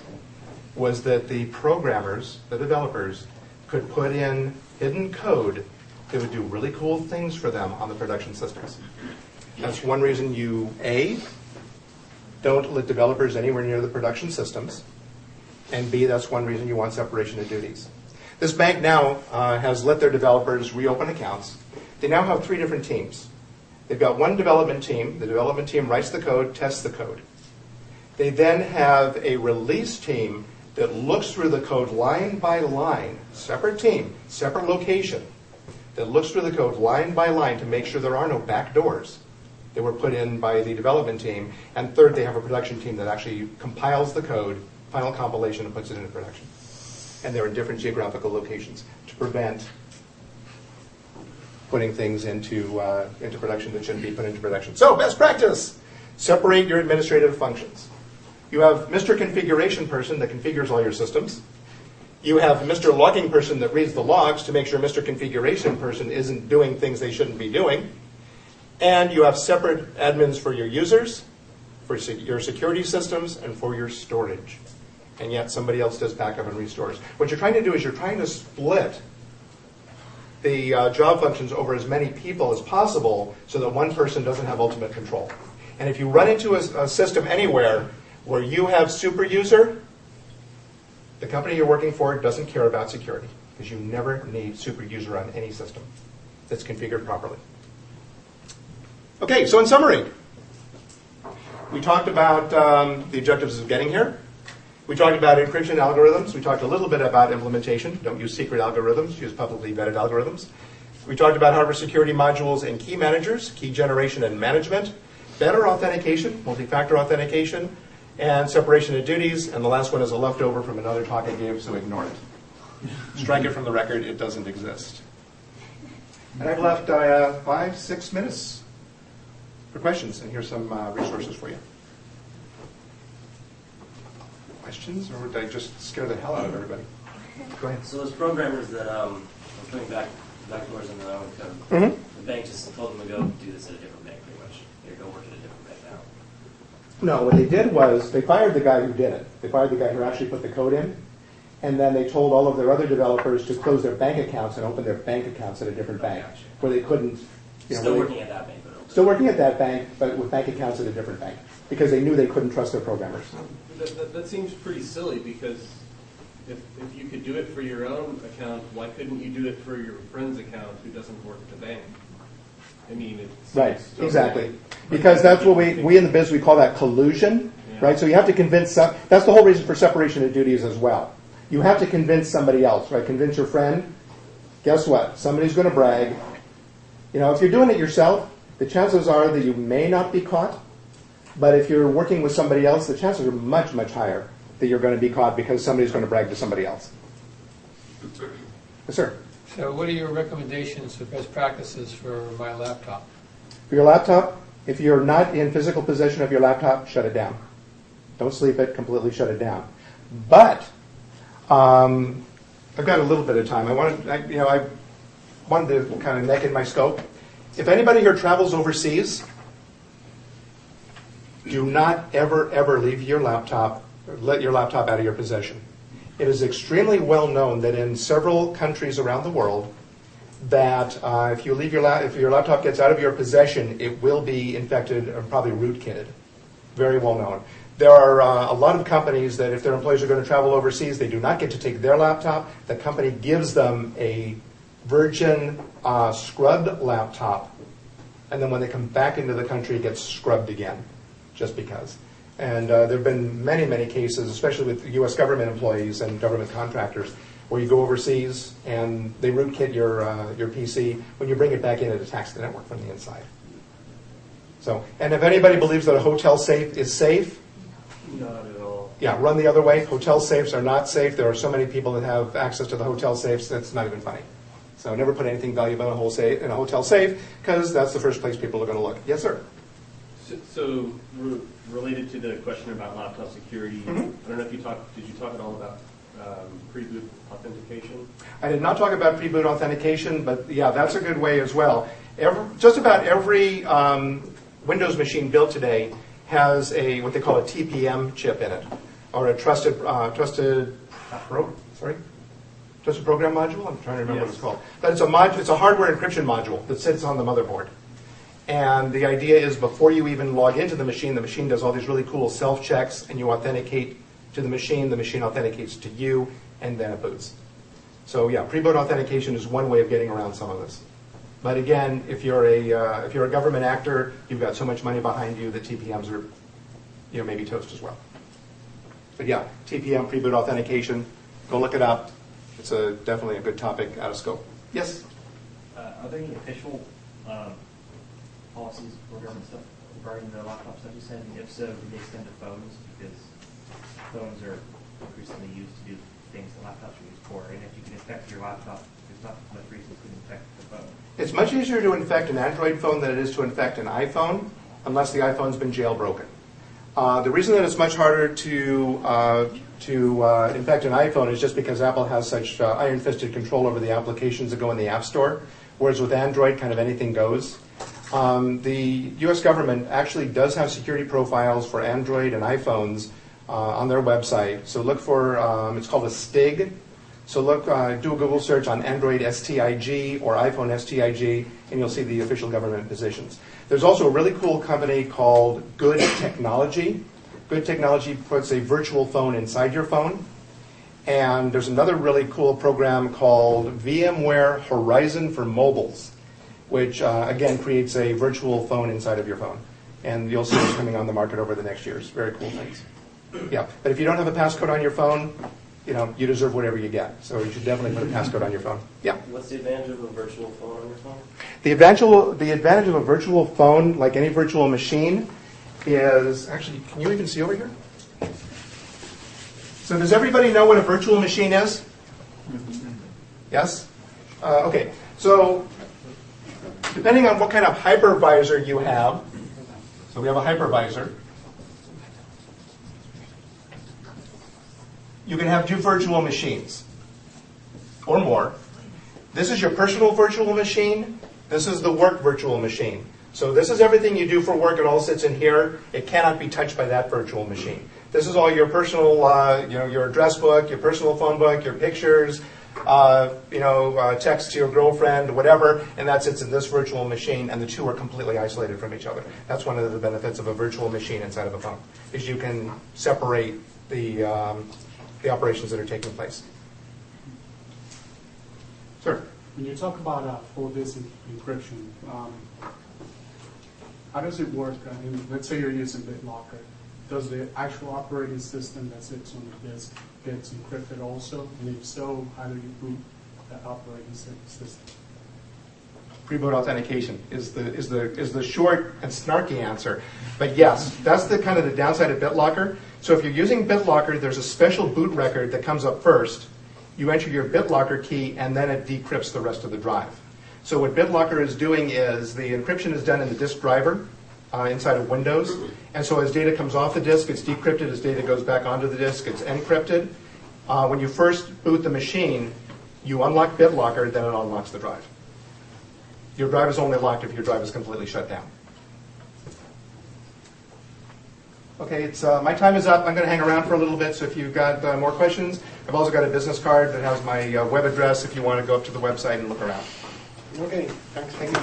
was that the programmers, the developers, could put in hidden code that would do really cool things for them on the production systems. That's one reason you, A, don't let developers anywhere near the production systems, and B, that's one reason you want separation of duties. This bank now has let their developers reopen accounts. They now have 3 different teams. They've got one development team. The development team writes the code, tests the code. They then have a release team that looks through the code line by line, separate team, separate location, that looks through the code line by line to make sure there are no back doors that were put in by the development team. And third, they have a production team that actually compiles the code, final compilation, and puts it into production. And they're in different geographical locations to prevent putting things into production that shouldn't be put into production. So, best practice, separate your administrative functions. You have Mr. Configuration Person that configures all your systems. You have Mr. Logging Person that reads the logs to make sure Mr. Configuration Person isn't doing things they shouldn't be doing. And you have separate admins for your users, for your security systems, and for your storage. And yet somebody else does backup and restores. What you're trying to do is you're trying to split the job functions over as many people as possible so that one person doesn't have ultimate control. And if you run into a system anywhere where you have super user, the company you're working for doesn't care about security because you never need super user on any system that's configured properly. Okay, so in summary, we talked about the objectives of getting here. We talked about encryption algorithms. We talked a little bit about implementation. Don't use secret algorithms. Use publicly vetted algorithms. We talked about hardware security modules and key managers, key generation and management, better authentication, multi-factor authentication, and separation of duties. And the last one is a leftover from another talk I gave, so ignore it. Strike it from the record. It doesn't exist. And I've left 5-6 minutes for questions, and here's some resources for you. Questions, or did I just scare the hell out of everybody? Go ahead. So those programmers that are coming back doors in their own code, the bank just told them to go do this at a different bank, pretty much. They go work at a different bank now. No, what they did was they fired the guy who did it. They fired the guy who actually put the code in, and then they told all of their other developers to close their bank accounts and open their bank accounts at a different bank, where they couldn't. Still working at that bank, but open. Still working at that bank, but with bank accounts at a different bank, because they knew they couldn't trust their programmers. That seems pretty silly, because if you could do it for your own account, why couldn't you do it for your friend's account who doesn't work at the bank? I mean, it's Right, totally exactly. Because that's what we in the biz, we call that collusion, right? So you have to convince that's the whole reason for separation of duties as well. You have to convince somebody else, right? Convince your friend. Guess what? Somebody's going to brag. You know, if you're doing it yourself, the chances are that you may not be caught. But if you're working with somebody else, the chances are much, much higher that you're going to be caught because somebody's going to brag to somebody else. Yes, sir. So what are your recommendations for best practices for my laptop? For your laptop, if you're not in physical possession of your laptop, shut it down. Don't sleep it, completely shut it down. But I've got a little bit of time. I wanted to kind of neck in my scope. If anybody here travels overseas, do not ever, ever leave your laptop, or let your laptop out of your possession. It is extremely well known that in several countries around the world that if your laptop gets out of your possession, it will be infected and probably rootkitted. Very well known. There are a lot of companies that if their employees are going to travel overseas, they do not get to take their laptop. The company gives them a virgin scrubbed laptop, and then when they come back into the country, it gets scrubbed again, just because. And there have been many, many cases, especially with U.S. government employees and government contractors, where you go overseas and they rootkit your PC. When you bring it back in, it attacks the network from the inside. So, and if anybody believes that a hotel safe is safe, Not at all. yeah, run the other way. Hotel safes are not safe. There are so many people that have access to the hotel safes that's not even funny. So never put anything valuable in a hotel safe, because that's the first place people are going to look. Yes, sir. So related to the question about laptop security, I don't know if did you talk at all about pre-boot authentication? I did not talk about pre-boot authentication, but yeah, that's a good way as well. Just about every Windows machine built today has what they call a TPM chip in it, or a trusted program module. I'm trying to remember what it's called. But it's a hardware encryption module that sits on the motherboard. And the idea is before you even log into the machine does all these really cool self-checks, and you authenticate to the machine authenticates to you, and then it boots. So yeah, pre-boot authentication is one way of getting around some of this. But again, if you're a government actor, you've got so much money behind you that TPMs are, maybe toast as well. But yeah, TPM, pre-boot authentication, go look it up. It's definitely a good topic out of scope. Yes? Are there any official policies for government stuff regarding the laptops that you said? And if so, do they extend to phones? Because phones are increasingly used to do things that laptops are used for. And if you can infect your laptop, there's not much reason to infect the phone. It's much easier to infect an Android phone than it is to infect an iPhone, unless the iPhone's been jailbroken. The reason that it's much harder to infect an iPhone is just because Apple has such iron-fisted control over the applications that go in the App Store, whereas with Android, kind of anything goes. The U.S. government actually does have security profiles for Android and iPhones on their website. So look for, it's called a STIG. So do a Google search on Android STIG or iPhone STIG, and you'll see the official government positions. There's also a really cool company called Good Technology. Good Technology puts a virtual phone inside your phone. And there's another really cool program called VMware Horizon for Mobiles, which, again, creates a virtual phone inside of your phone. And you'll see this coming on the market over the next years. Very cool things. Yeah, but if you don't have a passcode on your phone, you deserve whatever you get. So you should definitely put a passcode on your phone. Yeah. What's the advantage of a virtual phone on your phone? The advantage of a virtual phone, like any virtual machine, is actually, can you even see over here? So does everybody know what a virtual machine is? Yes? Okay. So depending on what kind of hypervisor you have, so we have a hypervisor, you can have two virtual machines or more. This is your personal virtual machine. This is the work virtual machine. So this is everything you do for work. It all sits in here. It cannot be touched by that virtual machine. This is all your personal, your address book, your personal phone book, your pictures, text to your girlfriend, whatever, and that sits in this virtual machine, and the two are completely isolated from each other. That's one of the benefits of a virtual machine inside of a phone, is you can separate the operations that are taking place. Sir? When you talk about full disk encryption, how does it work? I mean, let's say you're using BitLocker. Does the actual operating system that sits on the disk gets encrypted also? And if so, how do you boot that operating system? Pre-boot authentication is the short and snarky answer. But yes, that's the kind of the downside of BitLocker. So if you're using BitLocker, there's a special boot record that comes up first. You enter your BitLocker key, and then it decrypts the rest of the drive. So what BitLocker is doing is the encryption is done in the disk driver inside of Windows. And so as data comes off the disk, it's decrypted. As data goes back onto the disk, it's encrypted. When you first boot the machine, you unlock BitLocker, then it unlocks the drive. Your drive is only locked if your drive is completely shut down. Okay, my time is up. I'm going to hang around for a little bit, so if you've got more questions, I've also got a business card that has my web address if you want to go up to the website and look around. Okay, thanks. Thank you.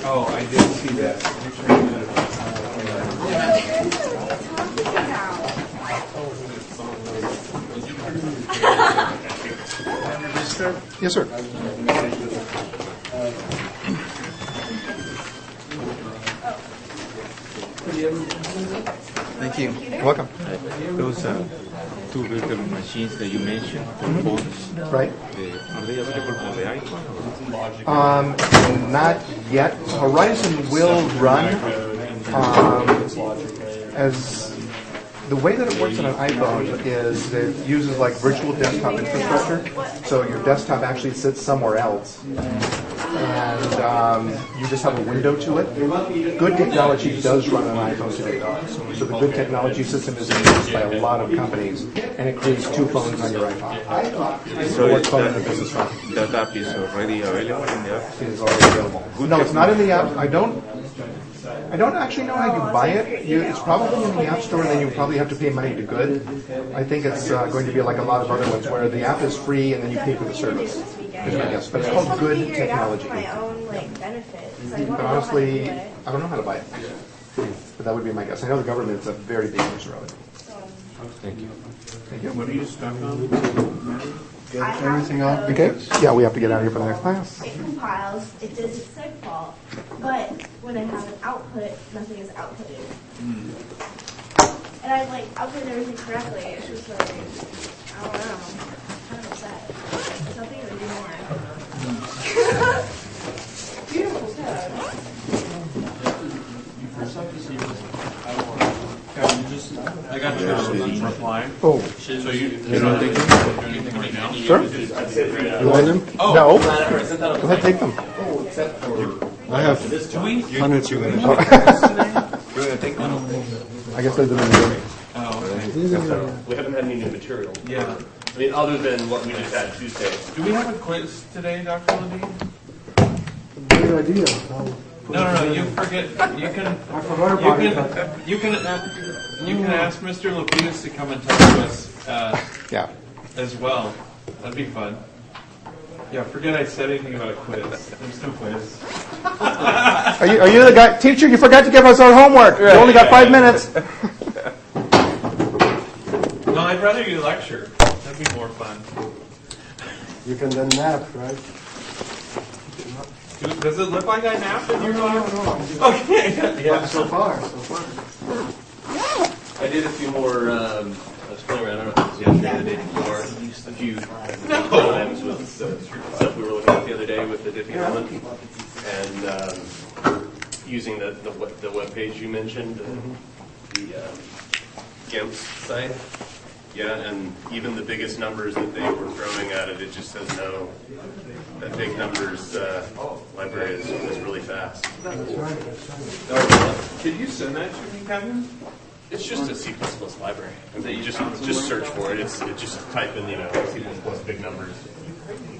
Oh, I did see that. Yes, sir. Thank you. You're welcome. Those two virtual machines that you mentioned for phones, Right. are they available for the iPhone? Not yet. Horizon will run as the way that it works on an iPhone is it uses like virtual desktop infrastructure. So your desktop actually sits somewhere else, and you just have a window to it. Good technology does run on iPhone today, though. So the good technology system is used by a lot of companies, and it creates two phones on your iPhone. So What's called in the business phone. that app is already available in the app? It is already available. No, it's not in the app. I don't actually know how you buy it. It's probably in the App Store, and then you probably have to pay money to good. I think it's going to be like a lot of other ones where the app is free and then you pay for the service. Is my guess. But it's called good technology. But honestly, I don't know how to buy it. But that would be my guess. I know the government's a very big user of it. Thank you. Thank you. What are you stuck on? Everything out? Okay. Yeah, we have to get out of here for the next class. It compiles, it does its seg fault, but when I have an output, nothing is outputted. And I like output everything correctly. It's just like, I don't know, kind of upset. Something to do more. Beautiful code. I got your reply. Oh, So you don't think you can do anything right now? sure. You want them? Oh. No. Go ahead, take them. I have hundreds of them. I guess I didn't do it. Oh, We haven't had any new material. yeah. I mean, other than what we just had Tuesday. Do we have a quiz today, Dr. Levine? Good idea. No, you forget. You can. I forgot about it. You can ask Mr. LaPedis to come and talk to us Yeah. as well. That'd be fun. Yeah, forget I said anything about a quiz. There's no quiz. Are you the guy? Teacher, you forgot to give us our homework. You only got 5 minutes. No, I'd rather you lecture. That'd be more fun. You can then nap, right? Does it look like I napped in your class? No. Okay. Yeah. So far. I did a few more, I was playing around, I don't know if it was yesterday or the day before, a few times with the stuff we were looking at the other day with the Diffie element, and using the web page you mentioned, the GIMP site. Yeah, and even the biggest numbers that they were throwing at it, it just says no. That big numbers library is really fast. Could you send that to me, Kevin? It's just a C++ library that you just search for it. It's just type in C++ big numbers. You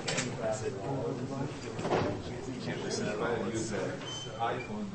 can't listen at all. It's iPhone.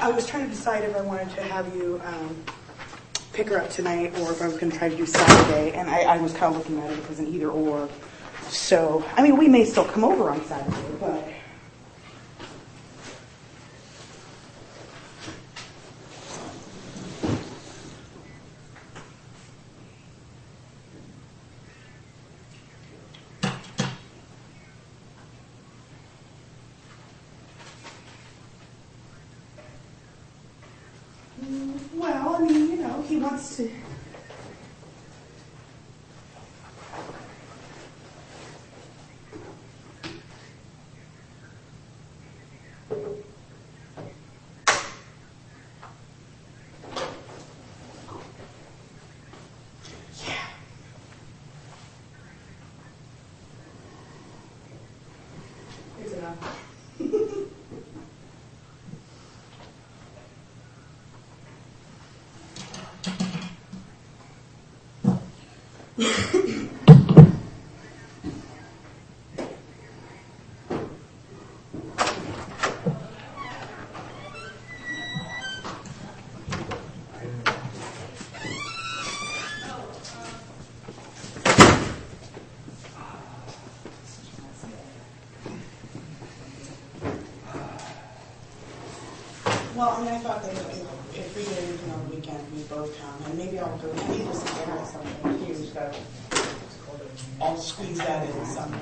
I was trying to decide if I wanted to have you pick her up tonight or if I was going to try to do Saturday, and I was kind of looking at it as an either or. So, I mean, we may still come over on Saturday, but... Well, I mean, he wants to... It's enough. Well, I mean, I thought that if we did anything on the weekend, we'd both come, and maybe I'll go maybe just sit there or something huge, but I'll squeeze that in somewhere.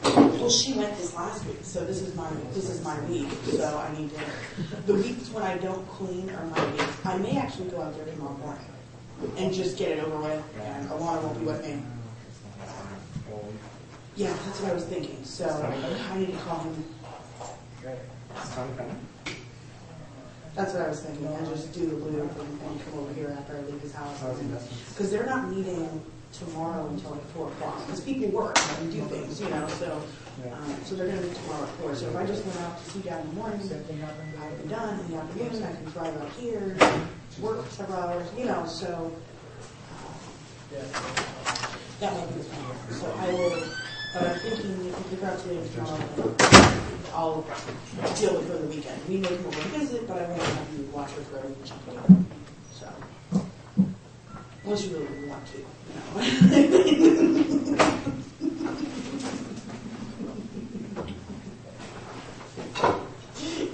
Well, she went this last week, so this is my week. So I need to. The weeks when I don't clean are my weeks. I may actually go out there tomorrow morning and just get it over with, and Alana won't be with me. Yeah, that's what I was thinking. So I need to call him. That's what I was thinking. And just do the loop and come over here after I leave his house. Because they're not meeting tomorrow until like 4 o'clock. Because people work and do things, So they're going to meet tomorrow at 4. So if I just went out to see Dad in the morning, I would be done in the afternoon. I can drive out here, work for several hours, So that might be the plan. So I will. But I'm thinking if we figure out today and tomorrow, I'll deal with her the weekend. We may come over and visit, but I won't have you watch her for every week. So, unless you really want to,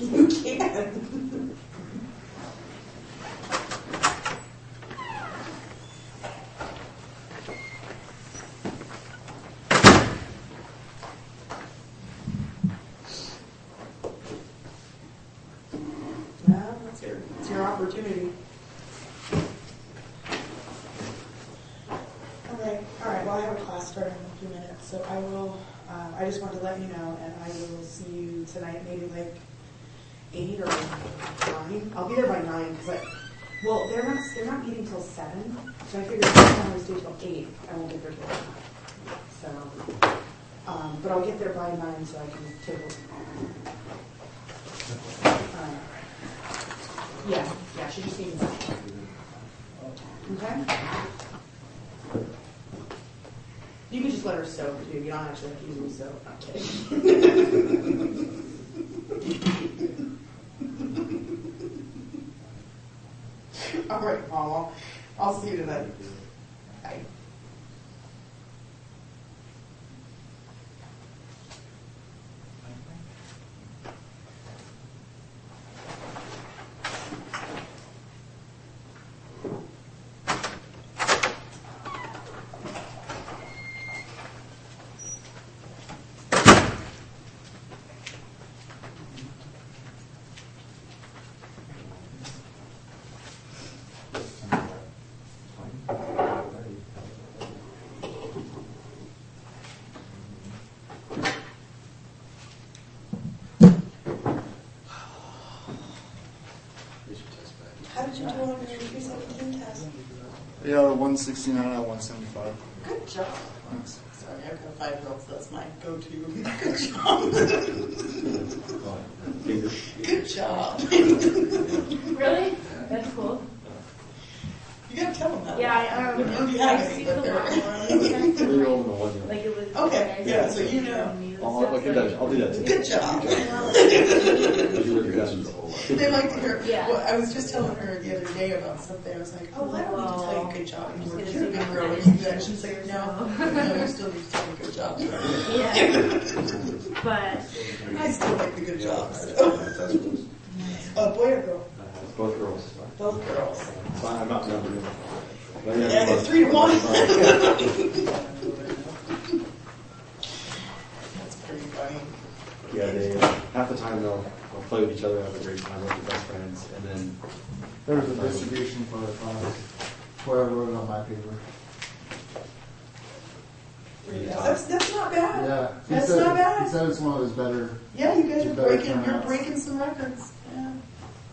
You can. It's your opportunity. Okay. All right. Well, I have a class starting in a few minutes, so I will. I just wanted to let you know, and I will see you tonight, maybe like 8 or 9. I'll be there by 9 because they're not meeting till 7, so I figured if I stay till 8, I won't get there till 9. So, but I'll get there by 9 so I can take a. Yeah, she just needs that. Okay? You can just let her soak, too. You don't actually have to use any soap. I'm kidding. All right, Mama. I'll see you tonight. Bye. How did you do on your 317 test? Yeah, 169 out of 175. Good job. Thanks. Sorry, I've got a 5-year-old, so that's my go-to. Good job. Good job. Really? That's cool. You got tell them that. Yeah, We don't have any, but they're. 3-year-old and a 1-year-old. Like it was. Okay, yeah, so you know. I'll do that too. Good job. You work your questions a whole lot. They like to hear. Yeah. Well, I was just telling her the other day about something. I was like, oh, I don't need to tell you good job anymore. You're a good girl. When you do that, she's like, no, you still need to tell me good job. Yeah. But I still like the good jobs. Boy or girl? Both girls. Both girls. So I'm outnumbered. Yeah, it's 3 to 1. That's pretty funny. Yeah, they half the time they'll play with each other, have a great time, with their best friends, and then There was a distribution for the class, where I wrote it on my paper. That's not bad. Yeah. That's not bad. He said it's one of his better. Yeah, you guys are better breaking. You're turnouts. breaking some records. Yeah.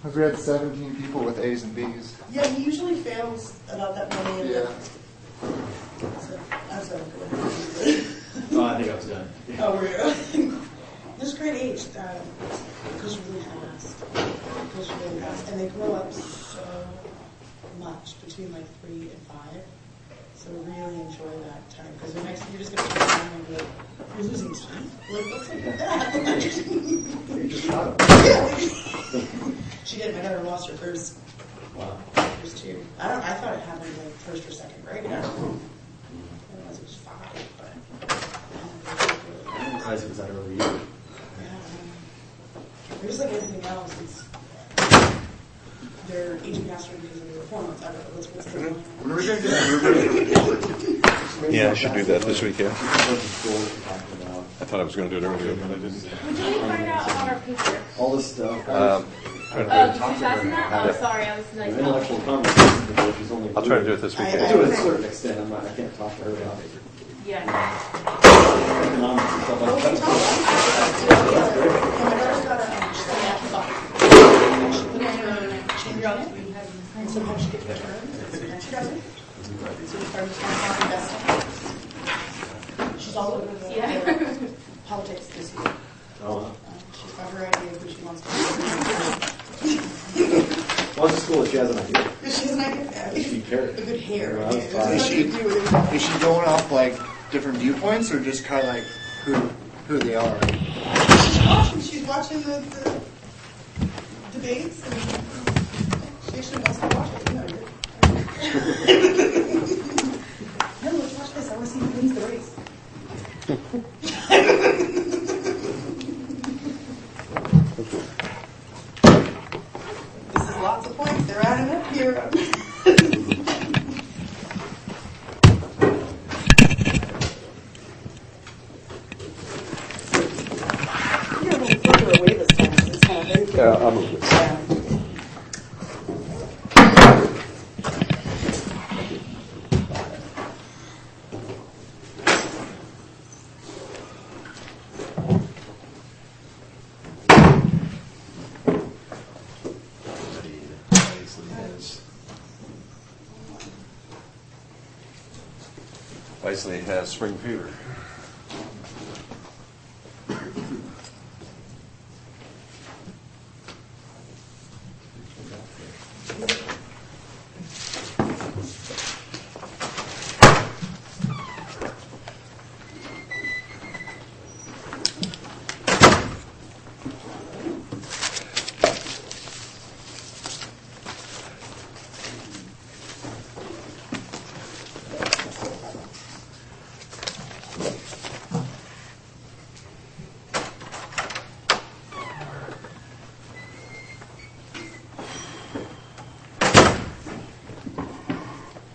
Because we had 17 people with A's and B's. Yeah, he usually fails about that many. Yeah. So, I'm sorry. Go ahead. oh, I think I was done. Oh, were you? This grade age goes really fast. It goes really fast, and they grow up so much between like 3 and 5. So really enjoy that time because the next you're just gonna turn around and be like, you're losing teeth. Like, what's like that? You just shot him. She did. My daughter lost her first. Wow. First 2. I thought it happened in like 1st or 2nd grade. I don't know. Otherwise it was 5, but. I'm surprised it was that early either. Yeah. It was like everything else. It's they're aging faster because of the hormones. I don't know what's going on. When are we going to do Yeah, I should do that this weekend. I went to school talking about I thought I was going to do it earlier, but I didn't. would you find out about our paper? all this stuff. Oh, did you pass that? Oh, sorry, I was like, Intellectual conversation because she's only. I'll try to do it this weekend. I do it to a certain extent. I can't talk to her about it. yeah. Economics and stuff like that. So how she get the return? She doesn't. So we started investing. She's all over the politics this year. Oh, She's got her idea of who she wants to be. well, it's cool that she has an idea. She has an idea. She can carry A it. good hair. Well, There's that's nothing to do with it. Is she going off like different viewpoints, or just kind of like who they are? She's watching the debates, and she actually wants to watch it. No, let's watch this. I want to see who wins the race. This is lots of points. They're adding up here. You're a little further away this time. It's kind of Yeah, I'll move it. yeah. Basically, it has spring fever.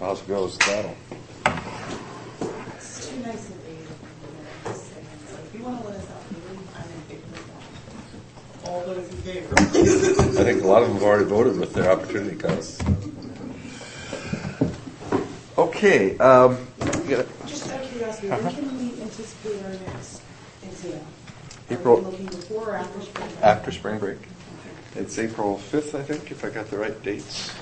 How's it go with the battle? It's too nice of you. If you want to let us out, I'm in favor of that. All those in favor. I think a lot of them have already voted with their opportunity cost. Okay. Just out of curiosity, when can we anticipate our next exam? April- Are we looking before or after spring break? After spring break. It's April 5th, I think, if I got the right dates.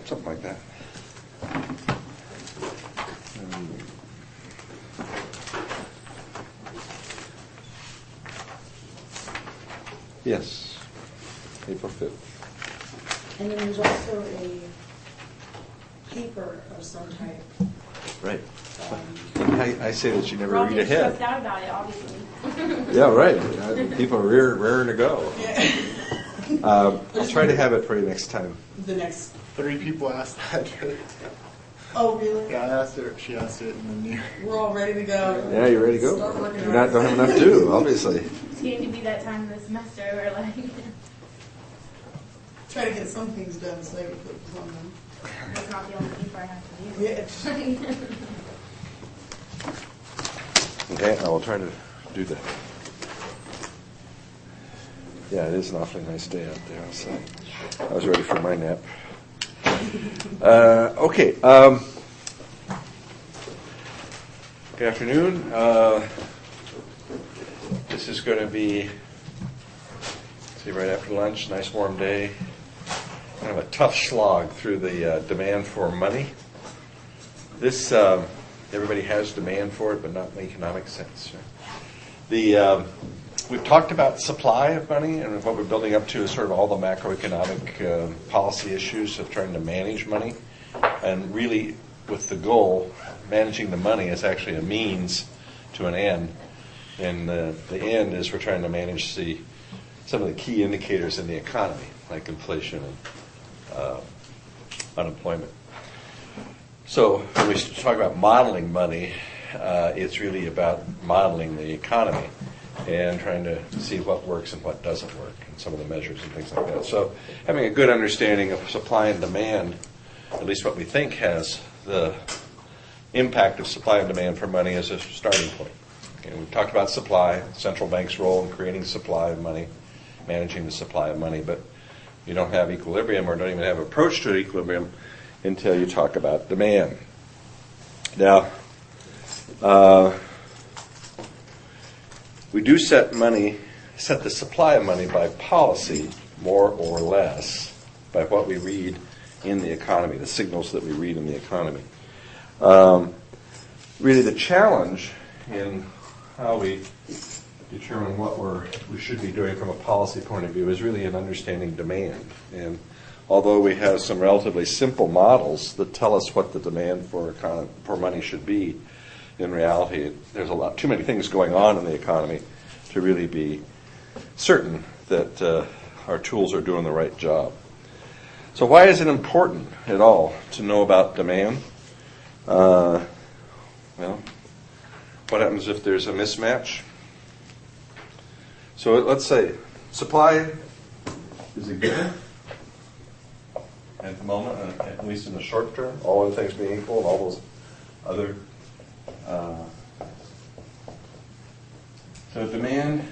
Something like that. Yes, April 5th. And then there's also a paper of some type. Right. I say that you never We're all read getting ahead. stressed out about it, obviously. Yeah, right. People are raring to go. I'll try to have it for you next time. The next. 3 people asked that. Oh, really? Yeah, I asked her. She asked it, and then you. We're all ready to go. Yeah, you ready to go? Start working You on don't it. have enough to do, obviously. It's getting to be that time of the semester where, like, Try to get some things done so I can focus on them. that's not the only paper I have to do. Yeah. Okay, I will try to do that. Yeah, it is an awfully nice day out there outside. I was ready for my nap. Okay. Good afternoon. This is going to be, see, right after lunch, nice warm day. Kind of a tough slog through the demand for money. This, everybody has demand for it, but not in the economic sense. Right? We've talked about supply of money, and what we're building up to is sort of all the macroeconomic policy issues of trying to manage money. And really, with the goal, managing the money is actually a means to an end. And the end is we're trying to manage some of the key indicators in the economy, like inflation and unemployment. So when we talk about modeling money, it's really about modeling the economy and trying to see what works and what doesn't work, and some of the measures and things like that. So having a good understanding of supply and demand, at least what we think has the impact of supply and demand for money as a starting point. Okay, we've talked about supply, central bank's role in creating supply of money, managing the supply of money, but you don't have equilibrium or don't even have approach to equilibrium until you talk about demand. Now, we do set the supply of money by policy, more or less, by what we read in the economy, the signals that we read in the economy. Really the challenge in how we determine what we should be doing from a policy point of view is really in understanding demand. And although we have some relatively simple models that tell us what the demand for money should be, in reality, there's too many things going on in the economy to really be certain that our tools are doing the right job. So why is it important at all to know about demand? Well, what happens if there's a mismatch? So let's say supply is a given at the moment, at least in the short term, all other things being equal, and all those other. So demand,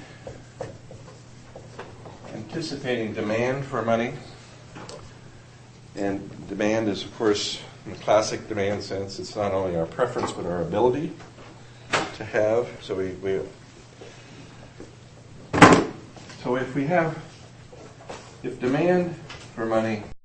anticipating demand for money, and demand is, of course, in the classic demand sense, it's not only our preference but our ability to have. So if demand for money